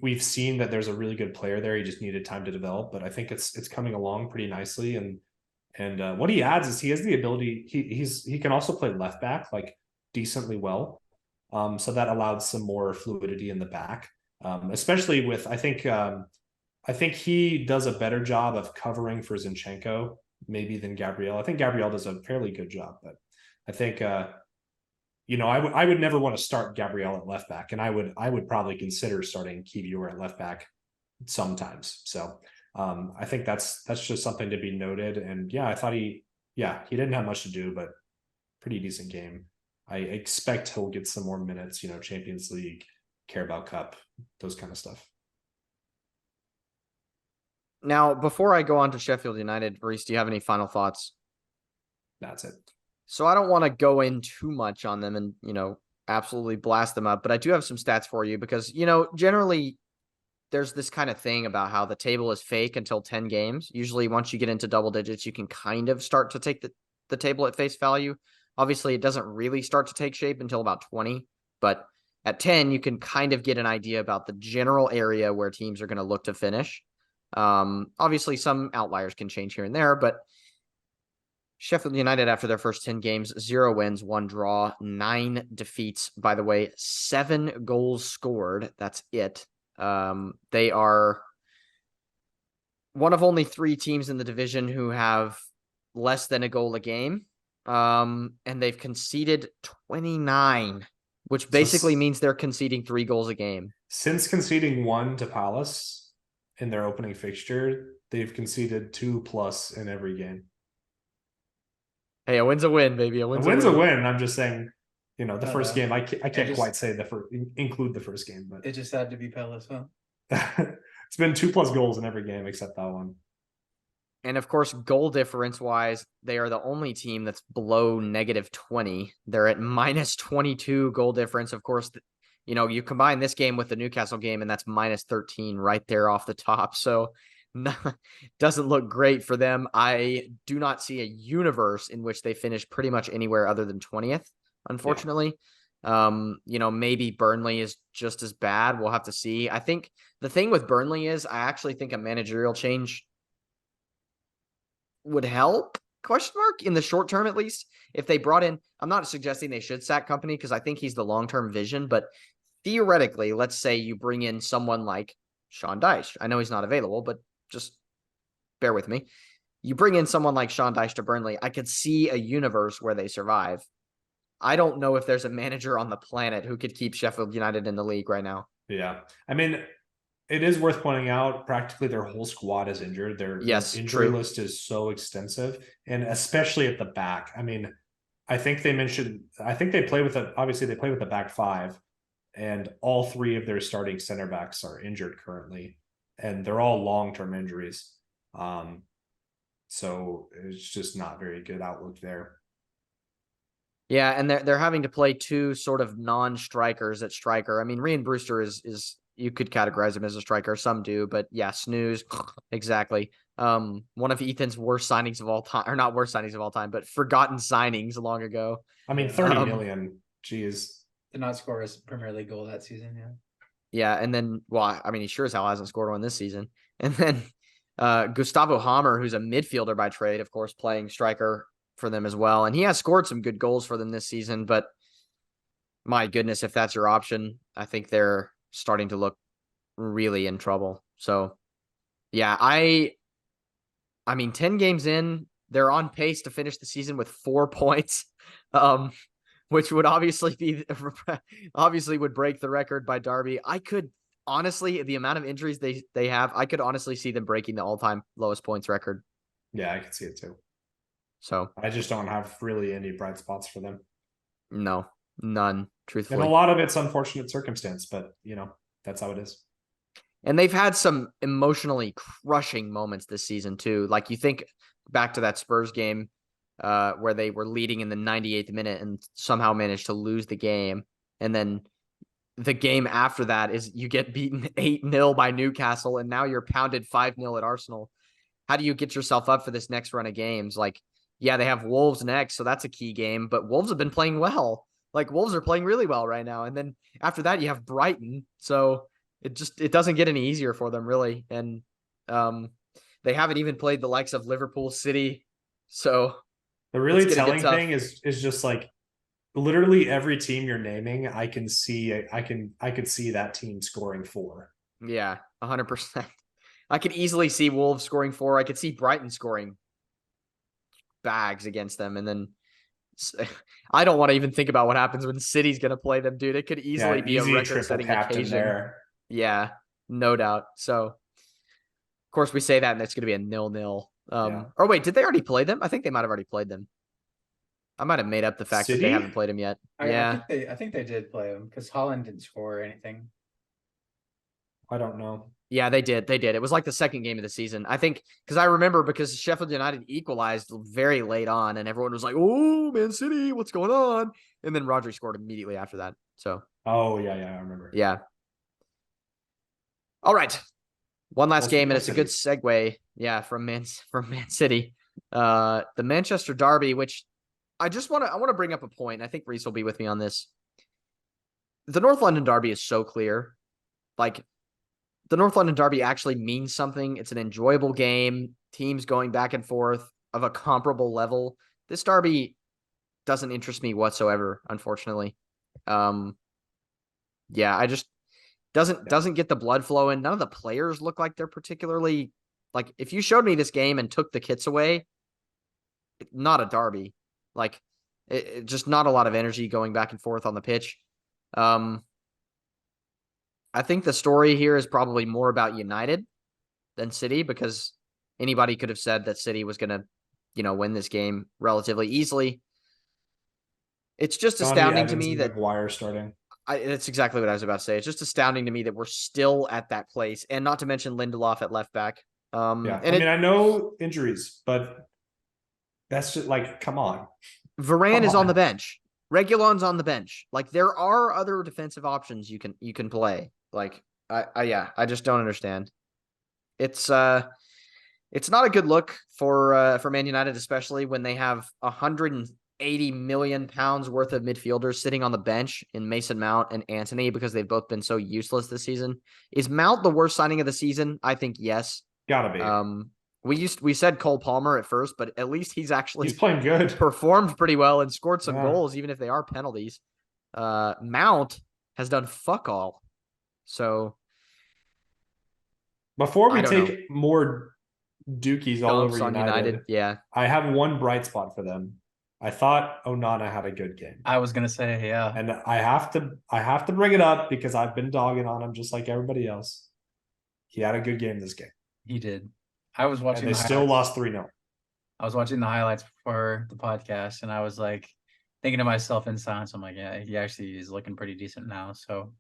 we've seen that there's a really good player there. He just needed time to develop, but I think it's coming along pretty nicely. And what he adds is he has the ability. He can also play left back like decently well. So that allowed some more fluidity in the back, especially with I think he does a better job of covering for Zinchenko maybe than Gabriel. I think Gabriel does a fairly good job, but I think I would never want to start Gabriel at left back, and I would probably consider starting Kivior at left back sometimes. So I think that's just something to be noted. And yeah, I thought he didn't have much to do, but pretty decent game. I expect he'll get some more minutes, Champions League, Carabao Cup, those kind of stuff. Now, before I go on to Sheffield United, Reese, do you have any final thoughts? That's it. So I don't want to go in too much on them and, absolutely blast them up, but I do have some stats for you because, generally there's this kind of thing about how the table is fake until 10 games. Usually once you get into double digits, you can kind of start to take the table at face value. Obviously, it doesn't really start to take shape until about 20, but at 10, you can kind of get an idea about the general area where teams are going to look to finish. Obviously, some outliers can change here and there, but Sheffield United, after their first 10 games, 0 wins, 1 draw, 9 defeats. By the way, 7 goals scored. That's it. They are one of only 3 teams in the division who have less than a goal a game. And they've conceded 29, which basically means they're conceding 3 goals a game. Since conceding 1 to Palace in their opening fixture, they've conceded 2+ in every game. Hey, a win's a win, baby. A win's a win. I'm just saying, the first game, I can't quite say include the first game, but it just had to be Palace, huh? It's been 2+ goals in every game except that one. And of course, goal difference wise, they are the only team that's below -20. They're at -22 goal difference. Of course, you combine this game with the Newcastle game, and that's -13 right there off the top. So doesn't look great for them. I do not see a universe in which they finish pretty much anywhere other than 20th, unfortunately. Yeah. Maybe Burnley is just as bad. We'll have to see. I think the thing with Burnley is I actually think a managerial change would help, in the short term, at least. If they brought in, I'm not suggesting they should sack Company because I think he's the long-term vision, but theoretically, let's say you bring in someone like Sean Dyche. I know he's not available, but just bear with me. You bring in someone like Sean Dyche to Burnley, I could see a universe where they survive. I don't know if there's a manager on the planet who could keep Sheffield United in the league right now. Yeah. I mean, it is worth pointing out practically their whole squad is injured. Their injury list is so extensive, and especially at the back. I mean, I think they play with the back 5, and all 3 of their starting center backs are injured currently, and they're all long-term injuries. So it's just not very good outlook there. Yeah, and they're having to play 2 sort of non-strikers at striker. I mean, Ryan Brewster is you could categorize him as a striker. Some do, but yeah, snooze. Exactly. One of Ethan's worst signings of all time, or not worst signings of all time, but forgotten signings long ago. I mean, 30 million. Jeez. Did not score a Premier League goal that season, yeah. Yeah, and then, he sure as hell hasn't scored one this season. And then Gustavo Hammer, who's a midfielder by trade, of course, playing striker for them as well. And he has scored some good goals for them this season, but my goodness, if that's your option, I think they're starting to look really in trouble. So, yeah, I mean, 10 games in, they're on pace to finish the season with 4 points, which would obviously would break the record by Derby. I could honestly, the amount of injuries they have, I could honestly see them breaking the all-time lowest points record. Yeah, I could see it too. So I just don't have really any bright spots for them. No, none, truthfully. And a lot of it's unfortunate circumstance, but that's how it is. And they've had some emotionally crushing moments this season too. Like you think back to that Spurs game where they were leading in the 98th minute and somehow managed to lose the game. And then the game after that is you get beaten 8-0 by Newcastle, and now you're pounded 5-0 at Arsenal. How do you get yourself up for this next run of games? Like, yeah, they have Wolves next, so that's a key game, but Wolves have been playing well. Like, Wolves are playing really well right now. And then after that, you have Brighton. So it doesn't get any easier for them really. And they haven't even played the likes of Liverpool City. So The it's really gonna get telling tough. thing is just like literally every team you're naming, I can see I could see that team scoring 4. Yeah, 100%. I could easily see Wolves scoring 4. I could see Brighton scoring bags against them, and then I don't want to even think about what happens when City's going to play them, dude. It could easily Yeah, be a easy triple record-setting captain occasion. there. Yeah, no doubt. So, of course, we say that, and it's going to be a 0-0. Yeah. Or wait, did they already play them? I think they might have already played them. I might have made up the fact that they City? haven't played them yet. Yeah, I think they did play them because Holland didn't score anything. I don't know. yeah, they did. They did. It was like the second game of the season. I think because I remember because Sheffield United equalized very late on, and everyone was like, "Oh, Man City, what's going on?" And then Rodri scored immediately after that. So, Oh yeah, I remember. yeah. All right, one last Well, game, and Man it's a good segue. Yeah, from Man City, the Manchester Derby, which I want to bring up a point. I think Reese will be with me on this. The North London Derby is so clear. Like, the North London Derby actually means something. It's an enjoyable game. Teams going back and forth of a comparable level. This Derby doesn't interest me whatsoever, unfortunately. Yeah, I just doesn't get the blood flowing. None of the players look like they're particularly like if you showed me this game and took the kits away, not a derby. Like just not a lot of energy going back and forth on the pitch. I think the story here is probably more about United than City because anybody could have said that City was going to, win this game relatively easily. It's just Johnny astounding to Evans me and that Maguire starting. that's exactly what I was about to say. It's just astounding to me that we're still at that place, and not to mention Lindelof at left back. Yeah, And I mean, I know injuries, but that's just like, come on. Varane is on the bench. Reguilon's on the bench. Like there are other defensive options you can play. Like I just don't understand. It's not a good look for Man United, especially when they have 180 million pounds worth of midfielders sitting on the bench in Mason Mount and Antony because they've both been so useless this season. Is Mount the worst signing of the season? I think yes. Gotta be. We said Cole Palmer at first, but at least he's playing good. performed pretty well and scored some goals, even if they are penalties. Mount has done fuck all. So before we take more dookies all over United, yeah, I have one bright spot for them. I thought Onana had a good game. I was gonna say, yeah, and I have to bring it up because I've been dogging on him just like everybody else. He had a good game this game. He did. I was watching. And they still lost 3-0. I was watching the highlights before the podcast, and I was like thinking to myself in silence, I'm like, yeah, he actually is looking pretty decent now. So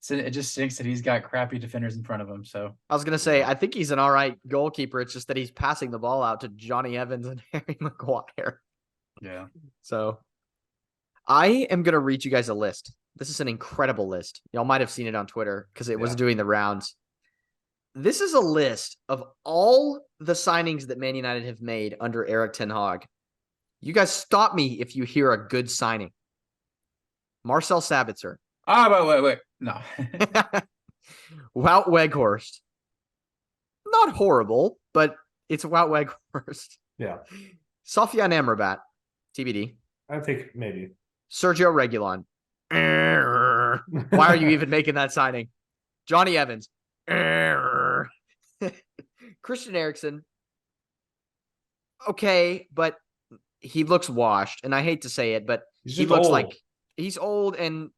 it just stinks that he's got crappy defenders in front of him. So I was gonna say, I think he's an all right goalkeeper. It's just that he's passing the ball out to Johnny Evans and Harry Maguire. Yeah. So I am gonna read you guys a list. This is an incredible list. Y'all might have seen it on Twitter because it was doing the rounds. This is a list of all the signings that Man United have made under Eric Ten Hag. You guys stop me if you hear a good signing. Marcel Sabitzer. Wait. No. Wout Weghorst. Not horrible, but it's Wout Weghorst. Yeah. Sofiane Amrabat. TBD. I think maybe. Sergio Reguilon. Why are you even making that signing? Johnny Evans. Christian Eriksen. Okay, but he looks washed, and I hate to say it, but he looks like he's old, and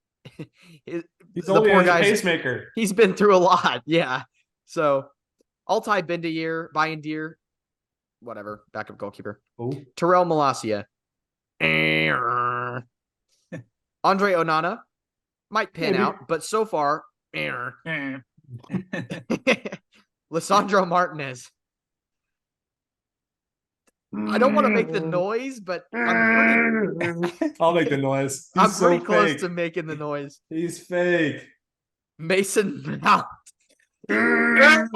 he's the poor guy's pacemaker. He's been through a lot, yeah. So Altai Bayindir, whatever, backup goalkeeper. Ooh. Terrell Malacia. Andre Onana might pan out, but so far, Lisandro Martinez. I don't want to make the noise, but I'll make the noise. I'm pretty close to making the noise. He's fake. Mason Mount. Yeah.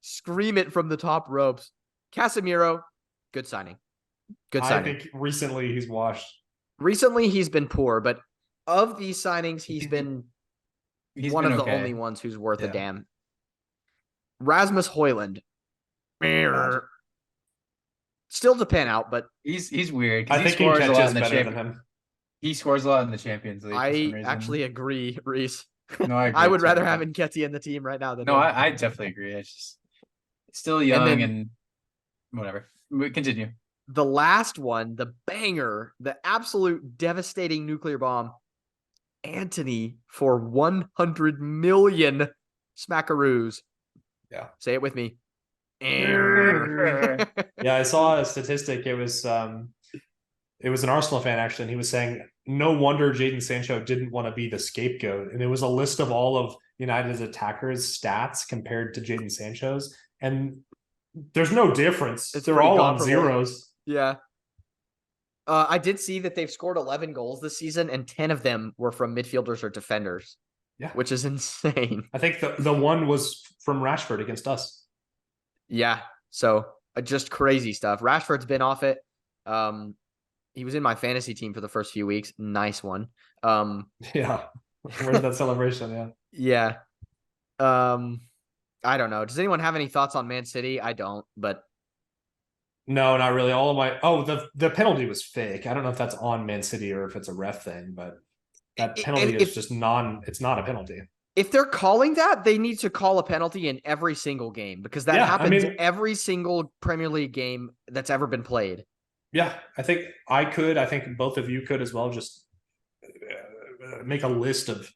Scream it from the top ropes. Casemiro, good signing. Good signing. I think recently he's washed. Recently he's been poor, but of these signings, he's been He's one been of the okay. only ones who's worth a Yeah. damn. Rasmus Hoyland. Bad. Still to pan out, but He's weird I because he think he scores a lot catches in the better than champion. him. He scores a lot in the Champions League for some I reason. actually agree, Reese. No, I I agree would too, rather but- have Nketiah in the team right now than No, him. I definitely agree. It's just still young then- and whatever. We continue. The last one, the banger, the absolute devastating nuclear bomb. Anthony for 100 million smackaroos. Yeah. Say it with me. Yeah, I saw a statistic. It was an Arsenal fan actually, and he was saying no wonder Jadon Sancho didn't want to be the scapegoat. And it was a list of all of United's attackers' stats compared to Jadon Sancho's, and there's no difference. It's They're pretty all on comparable. zeros. Yeah. I did see that they've scored 11 goals this season, and 10 of them were from midfielders or defenders. Yeah. Which is insane. I think the one was from Rashford against us. Yeah. So just crazy stuff. Rashford's been off it. He was in my fantasy team for the first few weeks. Nice one. Yeah. Where's that celebration? Yeah. Yeah. I don't know. Does anyone have any thoughts on Man City? I don't, but No, not really. All of my the penalty was fake. I don't know if that's on Man City or if it's a ref thing, but that penalty is just it's not a penalty. if they're calling that, they need to call a penalty in every single game because that happens every single Premier League game that's ever been played. Yeah, I think both of you could as well. Just make a list of,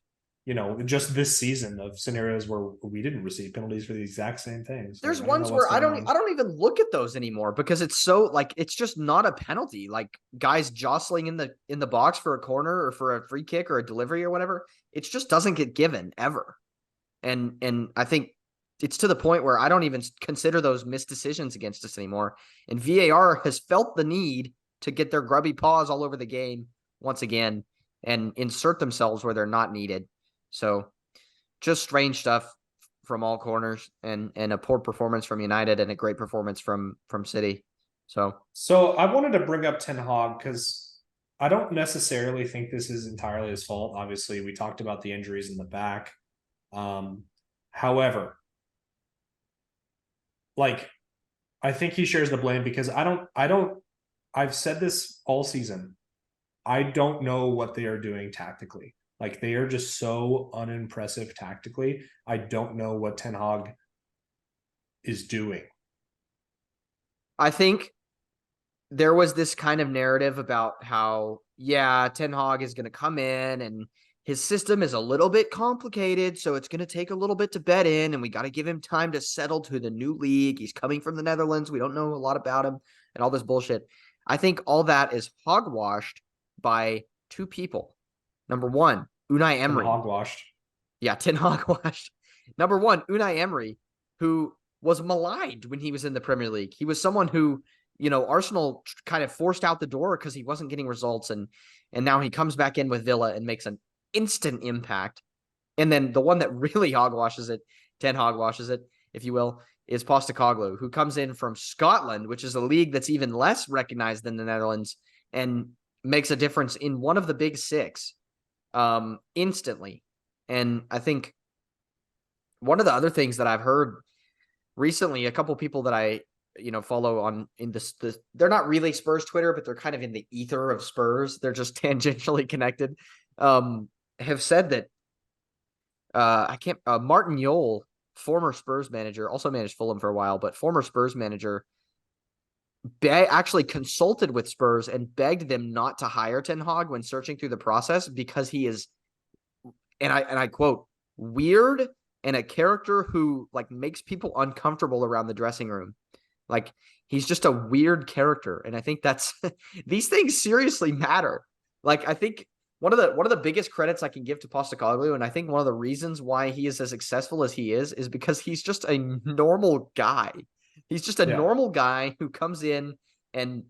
just this season of scenarios where we didn't receive penalties for the exact same things. There's ones where I don't even look at those anymore because it's so it's just not a penalty. Like guys jostling in the box for a corner or for a free kick or a delivery or whatever, it just doesn't get given ever. And I think it's to the point where I don't even consider those missed decisions against us anymore. And VAR has felt the need to get their grubby paws all over the game once again and insert themselves where they're not needed. So just strange stuff from all corners and a poor performance from United and a great performance from City. So I wanted to bring up Ten Hag because I don't necessarily think this is entirely his fault. Obviously, we talked about the injuries in the back. However, I think he shares the blame because I've said this all season. I don't know what they are doing tactically. They are just so unimpressive tactically. I don't know what Ten Hag is doing. I think there was this kind of narrative about how, Ten Hag is going to come in and his system is a little bit complicated, so it's going to take a little bit to bed in, and we got to give him time to settle to the new league. He's coming from the Netherlands. We don't know a lot about him and all this bullshit. I think all that is hogwashed by two people. Number one, Unai Emery. Hogwashed. Yeah, Ten Hogwashed. Number one, Unai Emery, who was maligned when he was in the Premier League. He was someone who, Arsenal kind of forced out the door because he wasn't getting results, and now he comes back in with Villa and makes an instant impact. And then the one that really hogwashes it, Ten hogwashes it, if you will, is Postecoglou, who comes in from Scotland, which is a league that's even less recognized than the Netherlands, and makes a difference in one of the big six instantly. And I think one of the other things that I've heard recently, a couple people that I follow on in this they're not really Spurs Twitter, but they're kind of in the ether of Spurs. They're just tangentially connected. Have said that Martin Jol, former Spurs manager, also managed Fulham for a while, but former Spurs manager, actually consulted with Spurs and begged them not to hire Ten Hag when searching through the process because he is, and I quote, weird and a character who makes people uncomfortable around the dressing room. He's just a weird character. And I think that's these things seriously matter. I think one of the biggest credits I can give to Postecoglou, and I think one of the reasons why he is as successful as he is because he's just a normal guy. He's just a normal guy who comes in and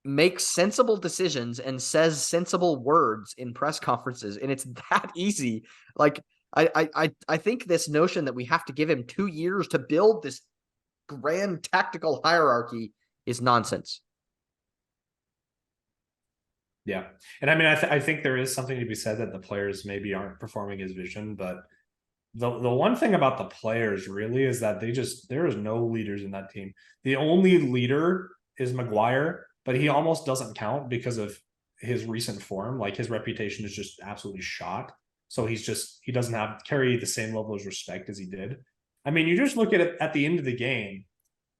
makes sensible decisions and says sensible words in press conferences. And it's that easy. I think this notion that we have to give him 2 years to build this grand tactical hierarchy is nonsense. Yeah. And I mean, I think there is something to be said that the players maybe aren't performing his vision, but the one thing about the players really is that there is no leaders in that team. The only leader is Maguire, but he almost doesn't count because of his recent form. Like his reputation is just absolutely shot. So he doesn't have carry the same level of respect as he did. I mean, you just look at it at the end of the game.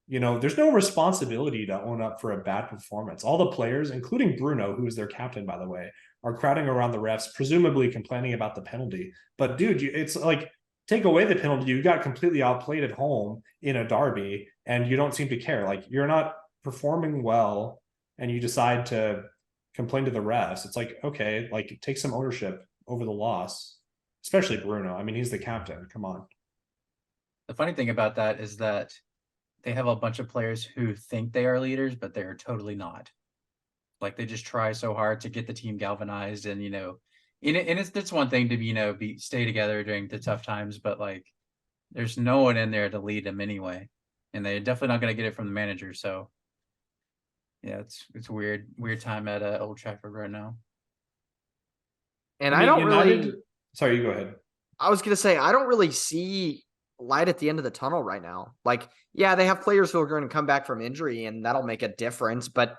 There's no responsibility to own up for a bad performance. All the players, including Bruno, who is their captain, by the way, are crowding around the refs, presumably complaining about the penalty. But dude, it's like, take away the penalty, you got completely outplayed at home in a derby, and you don't seem to care. Like, you're not performing well, and you decide to complain to the refs. It's like, okay, like, take some ownership over the loss, especially Bruno. I mean, he's the captain. Come on. The funny thing about that is that they have a bunch of players who think they are leaders, but they're totally not. Like they just try so hard to get the team galvanized, and it's one thing to stay together during the tough times, but like there's no one in there to lead them anyway, and they're definitely not going to get it from the manager. So yeah, it's a weird time at Old Trafford right now. And I I mean, don't really. Sorry, you go ahead. I was gonna say I don't really see light at the end of the tunnel right now. Like, yeah, they have players who are going to come back from injury, and that'll make a difference. But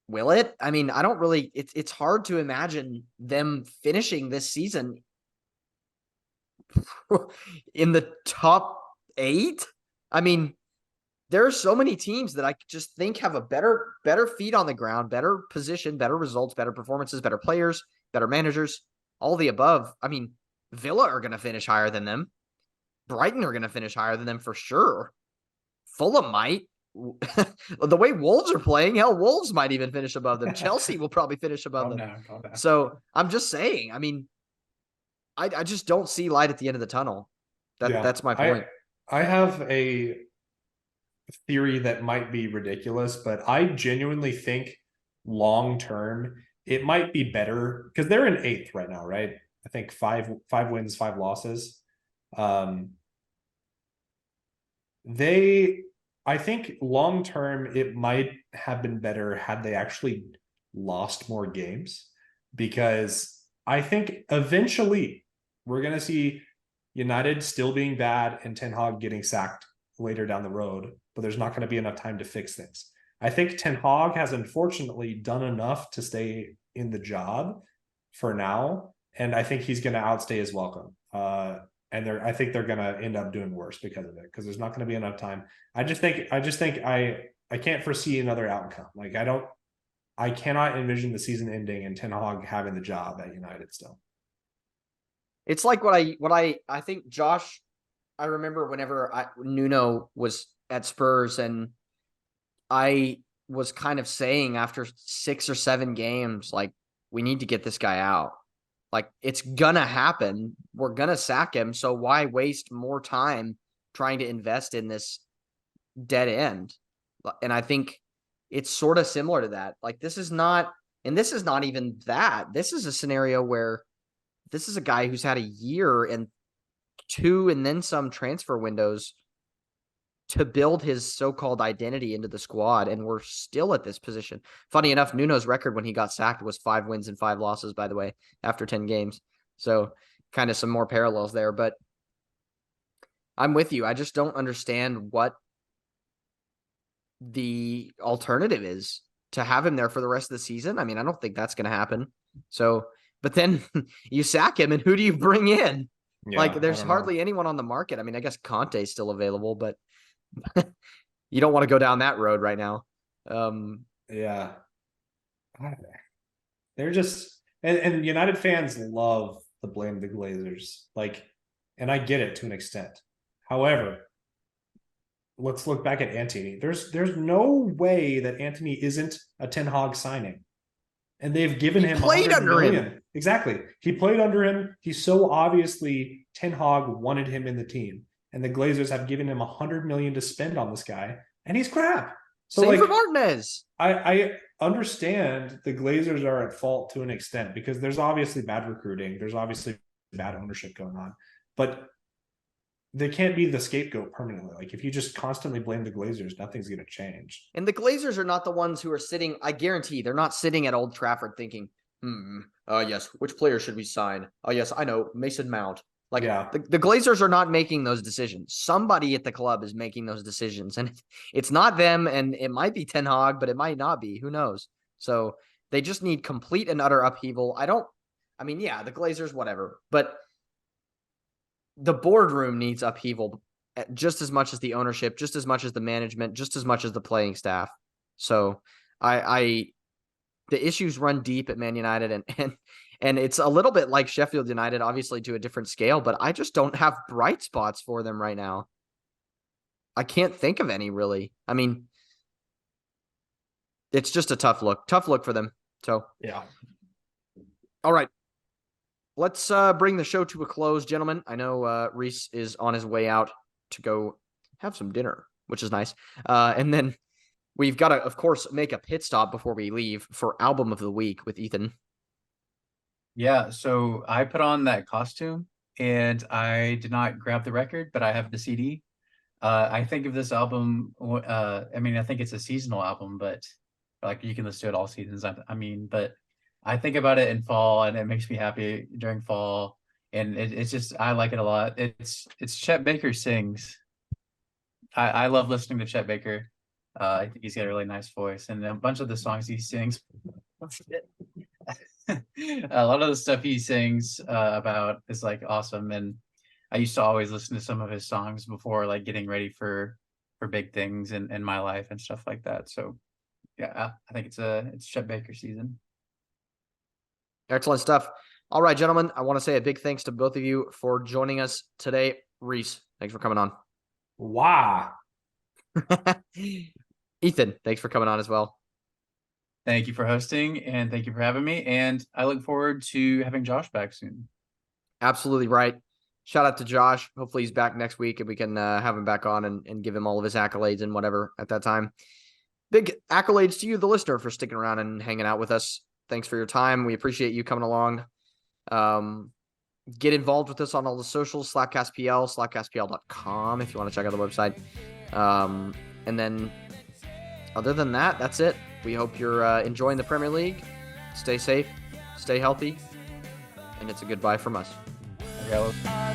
will it? I mean, I don't really. It's hard to imagine them finishing this season in the top 8. I mean, there are so many teams that I just think have a better feet on the ground, better position, better results, better performances, better players, better managers, all the above. I mean, Villa are going to finish higher than them. Brighton are going to finish higher than them for sure. Fulham might. The way Wolves are playing, hell, Wolves might even finish above them. Chelsea will probably finish above them. Calm down. So I'm just saying, I mean, I just don't see light at the end of the tunnel. That's my point. I have a theory that might be ridiculous, but I genuinely think long term it might be better because they're in 8th right now, right? I think five wins, 5 losses. I think long term it might have been better had they actually lost more games, because I think eventually we're going to see United still being bad and Ten Hag getting sacked later down the road, but there's not going to be enough time to fix things. I think Ten Hag has unfortunately done enough to stay in the for now, and I think he's going to outstay his welcome. And I think they're going to end up doing worse because of it, because there's not going to be enough time. I just think I can't foresee another outcome. Like I cannot envision the season ending and Ten Hag having the job at United still. It's like what I think Josh. I remember whenever Nuno was at Spurs, and I was kind of saying after 6 or 7 games, like, we need to get this guy out. Like, it's gonna happen. We're gonna sack him. So why waste more time trying to invest in this dead end? And I think it's sort of similar to that. Like, this is not even that. This is a scenario where this is a guy who's had a year and 2 and then some transfer windows to build his so-called identity into the squad, and we're still at this position. Funny enough, Nuno's record when he got sacked was 5 wins and 5 losses, by the way, after 10 games. So kind of some more parallels there, but I'm with you. I just don't understand what the alternative is to have him there for the rest of the season. I mean, I don't think that's going to happen. So, but then you sack him, and who do you bring in? Yeah, like, there's hardly anyone on the market. I mean, I guess Conte's still available, but you don't want to go down that road right now. Yeah. They're just, and United fans love to blame the Glazers. Like, and I get it to an extent. However, let's look back at Antony. There's no way that Antony isn't a Ten Hag signing. And they've given him played under him. Exactly. He played under him. He so obviously Ten Hag wanted him in the team. And the Glazers have given him $100 million to spend on this guy, and he's crap. So same for Martinez. I understand the Glazers are at fault to an extent, because there's obviously bad recruiting. There's obviously bad ownership going on. But they can't be the scapegoat permanently. Like if you just constantly blame the Glazers, nothing's going to change. And the Glazers are not the ones who are sitting, I guarantee they're not sitting at Old Trafford thinking, yes, which player should we sign? Oh, yes, I know, Mason Mount. Like, Yeah. the Glazers are not making those decisions. Somebody at the club is making those decisions. And it's not them, and it might be Ten Hag, but it might not be. Who knows? So they just need complete and utter upheaval. Yeah, the Glazers, whatever. But the boardroom needs upheaval just as much as the ownership, just as much as the management, just as much as the playing staff. So the issues run deep at Man United, and it's a little bit like Sheffield United, obviously to a different scale, but I just don't have bright spots for them right now. I can't think of any, really. I mean, it's just a tough look for them. So, Yeah. All right. Let's bring the show to a close, gentlemen. I know Reese is on his way out to go have some dinner, which is nice. And then we've got to, of course, make a pit stop before we leave for Album of the Week with Ethan. Yeah, so I put on that costume and I did not grab the record, but I have the CD. I think of this album, I think it's a seasonal album, but like you can listen to it all seasons. But I think about it in fall and it makes me happy during fall. And it's just, I like it a lot. It's Chet Baker Sings. I love listening to Chet Baker. I think he's got a really nice voice, and a bunch of the songs he sings. A lot of the stuff he sings about is like awesome, and I used to always listen to some of his songs before like getting ready for big things in my life and stuff like that. So yeah, I think it's Chet Baker season. Excellent stuff. All right, gentlemen, I want to say a big thanks to both of you for joining us today. Reese, thanks for coming on. Wow. Ethan, thanks for coming on as well. Thank you for hosting, and thank you for having me. And I look forward to having Josh back soon. Absolutely right. Shout out to Josh. Hopefully he's back next week and we can have him back on and give him all of his accolades and whatever at that time. Big accolades to you, the listener, for sticking around and hanging out with us. Thanks for your time. We appreciate you coming along. Get involved with us on all the socials, SLAPcastPL, SLAPcastPL.com if you want to check out the website. And then other than that, that's it. We hope you're enjoying the Premier League. Stay safe, stay healthy, and it's a goodbye from us. Okay,